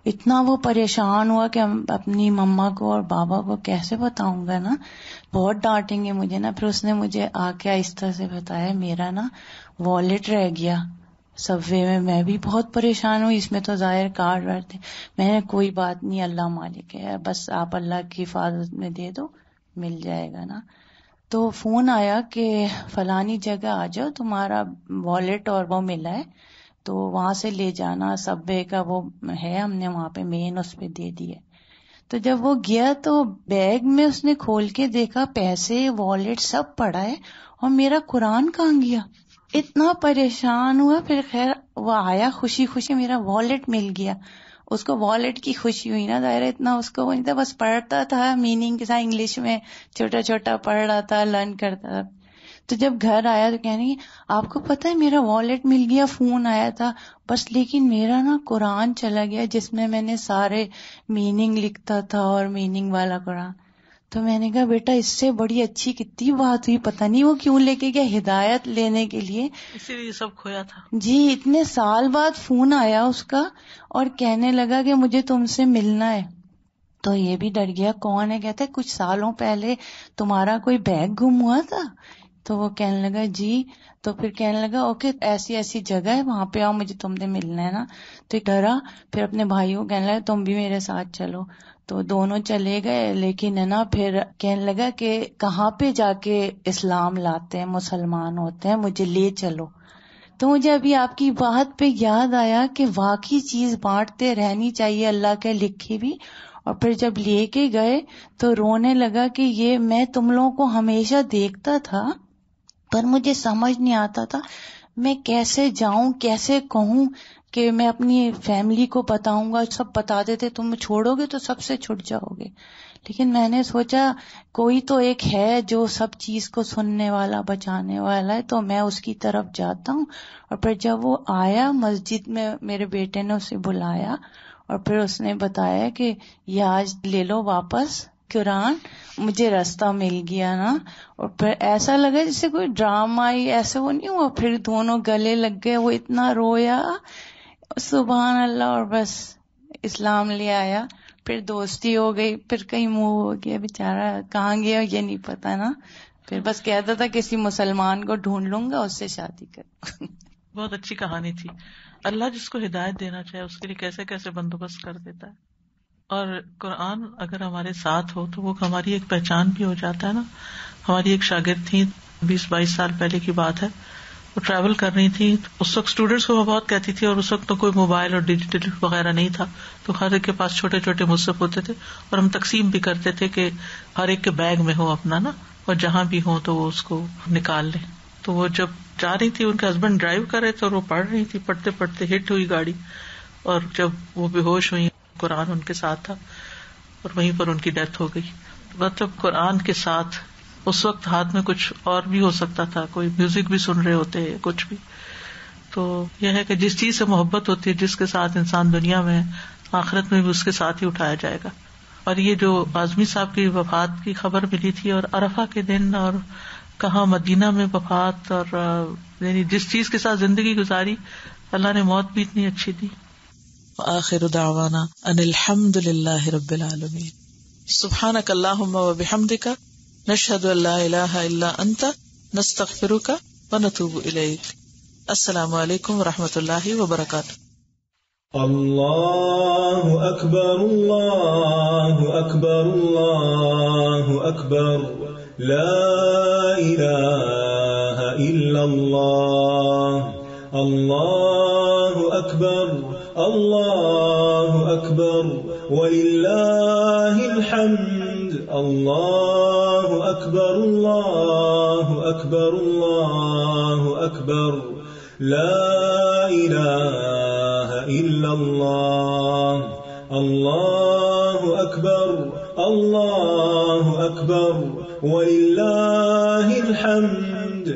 اتنا وہ پریشان ہوا کہ اپنی مما کو اور بابا کو کیسے بتاؤں گا نا, بہت ڈانٹیں گے مجھے نا. پھر اس نے مجھے آ کے آہستہ سے بتایا میرا نا والیٹ رہ گیا, سب وے میں بھی بہت پریشان ہوئی. اس میں تو ظاہر کارڈ وارڈ تھے. میں نے کوئی بات نہیں, اللہ مالک ہے, بس آپ اللہ کی حفاظت میں دے دو, مل جائے گا نا. تو فون آیا کہ فلانی جگہ آ جاؤ, تمہارا والیٹ اور وہ ملا ہے تو وہاں سے لے جانا. سب وے کا وہ ہے, ہم نے وہاں پہ مین اس پہ دے دیے. تو جب وہ گیا تو بیگ میں اس نے کھول کے دیکھا پیسے والیٹ سب پڑا ہے, اور میرا قرآن کہاں گیا. اتنا پریشان ہوا. پھر خیر وہ آیا خوشی خوشی, میرا والیٹ مل گیا. اس کو والیٹ کی خوشی ہوئی نا, ظاہر اتنا اس کو وہ نہیں تھا, بس پڑھتا تھا میننگ کے ساتھ انگلش میں چھوٹا چھوٹا پڑھ رہا تھا, لرن کرتا تھا. تو جب گھر آیا تو کہنے کی آپ کو پتہ ہے میرا والیٹ مل گیا, فون آیا تھا بس, لیکن میرا نا قرآن چلا گیا جس میں نے سارے میننگ لکھتا تھا اور میننگ والا قرآن. تو میں نے کہا بیٹا اس سے بڑی اچھی کتنی بات ہوئی, پتہ نہیں وہ کیوں لے کے گیا ہدایت لینے کے لیے, اسی لیے سب کھویا تھا. جی اتنے سال بعد فون آیا اس کا اور کہنے لگا کہ مجھے تم سے ملنا ہے. تو یہ بھی ڈر گیا, کون ہے؟ کہتے کچھ سالوں پہلے تمہارا کوئی بیگ گم ہوا تھا. تو وہ کہنے لگا جی. تو پھر کہنے لگا اوکے ایسی ایسی جگہ ہے وہاں پہ آؤ, مجھے تم سے ملنا ہے نا. تو ڈرا, پھر اپنے بھائیوں کو کہنے لگا تم بھی میرے ساتھ چلو. تو دونوں چلے گئے, لیکن ہے نا پھر کہنے لگا کہ کہاں پہ جا کے اسلام لاتے ہیں, مسلمان ہوتے ہیں, مجھے لے چلو. تو مجھے ابھی آپ کی بات پہ یاد آیا کہ واقعی چیز بانٹتے رہنی چاہیے, اللہ کے لکھی بھی. اور پھر جب لے کے گئے تو رونے لگا کہ یہ میں تم لوگوں کو ہمیشہ دیکھتا تھا پر مجھے سمجھ نہیں آتا تھا میں کیسے جاؤں, کیسے کہوں کہ میں اپنی فیملی کو بتاؤں گا. سب بتاتے تھے تم چھوڑو گے تو سب سے چھٹ جاؤ گے, لیکن میں نے سوچا کوئی تو ایک ہے جو سب چیز کو سننے والا, بچانے والا ہے, تو میں اس کی طرف جاتا ہوں. اور پھر جب وہ آیا مسجد میں, میرے بیٹے نے اسے بلایا اور پھر اس نے بتایا کہ یہ آج لے لو واپس قرآن, مجھے راستہ مل گیا نا. اور پھر ایسا لگا جیسے کوئی ڈرامہ ہی, ایسے وہ نہیں ہوا. پھر دونوں گلے لگ گئے, وہ اتنا رویا سبحان اللہ, اور بس اسلام لے آیا. پھر دوستی ہو گئی, پھر کہیں منہ ہو گیا, بیچارہ کہاں گیا یہ نہیں پتا نا. پھر بس کہتا تھا کسی مسلمان کو ڈھونڈ لوں گا, اس سے شادی کر. بہت اچھی کہانی تھی. اللہ جس کو ہدایت دینا چاہے اس کے لیے کیسے کیسے بندوبست کر دیتا ہے. اور قرآن اگر ہمارے ساتھ ہو تو وہ ہماری ایک پہچان بھی ہو جاتا ہے نا. ہماری ایک شاگرد تھی, 20-22 سال پہلے کی بات ہے, وہ ٹریول کر رہی تھی. اس وقت اسٹوڈینٹس کو وہ بہت کہتی تھی, اور اس وقت تو کوئی موبائل اور ڈیجیٹل وغیرہ نہیں تھا, تو ہر ایک کے پاس چھوٹے چھوٹے مصحف ہوتے تھے, اور ہم تقسیم بھی کرتے تھے کہ ہر ایک کے بیگ میں ہو اپنا نا, اور جہاں بھی ہو تو وہ اس کو نکال لیں. تو وہ جب جا رہی تھی, ان کے ہسبینڈ ڈرائیو کر رہے تھے اور وہ پڑھ رہی تھی. پڑھتے پڑھتے ہٹ ہوئی گاڑی, اور جب وہ بے ہوش ہوئی قرآن ان کے ساتھ تھا, اور وہیں پر ان کی ڈیتھ ہو گئی. مطلب قرآن کے ساتھ اس وقت ہاتھ میں کچھ اور بھی ہو سکتا تھا, کوئی میوزک بھی سن رہے ہوتے, کچھ بھی. تو یہ ہے کہ جس چیز سے محبت ہوتی ہے, جس کے ساتھ انسان دنیا میں آخرت میں بھی اس کے ساتھ ہی اٹھایا جائے گا. اور یہ جو اعظمی صاحب کی وفات کی خبر ملی تھی, اور عرفہ کے دن, اور کہاں مدینہ میں وفات, اور یعنی جس چیز کے ساتھ زندگی گزاری, اللہ نے موت بھی اتنی اچھی دی. آخر دعوانا ان الحمد للہ رب العالمین. سبحانک اللہم و بحمدک, نشہد ان لا الہ الا انت, نستغفرک و نتوب الیک. السلام علیکم و رحمۃ اللہ وبرکاتہ. اللہ اکبر اللہ اکبر اللہ اکبر, لا الہ الا اللہ, اللہ اکبر اللہ اکبر وللہ الحمد, اللہ اکبر اللہ اکبر اللہ اکبر, لا الہ الا اللہ, اللہ اکبر اللہ اکبر وللہ الحمد.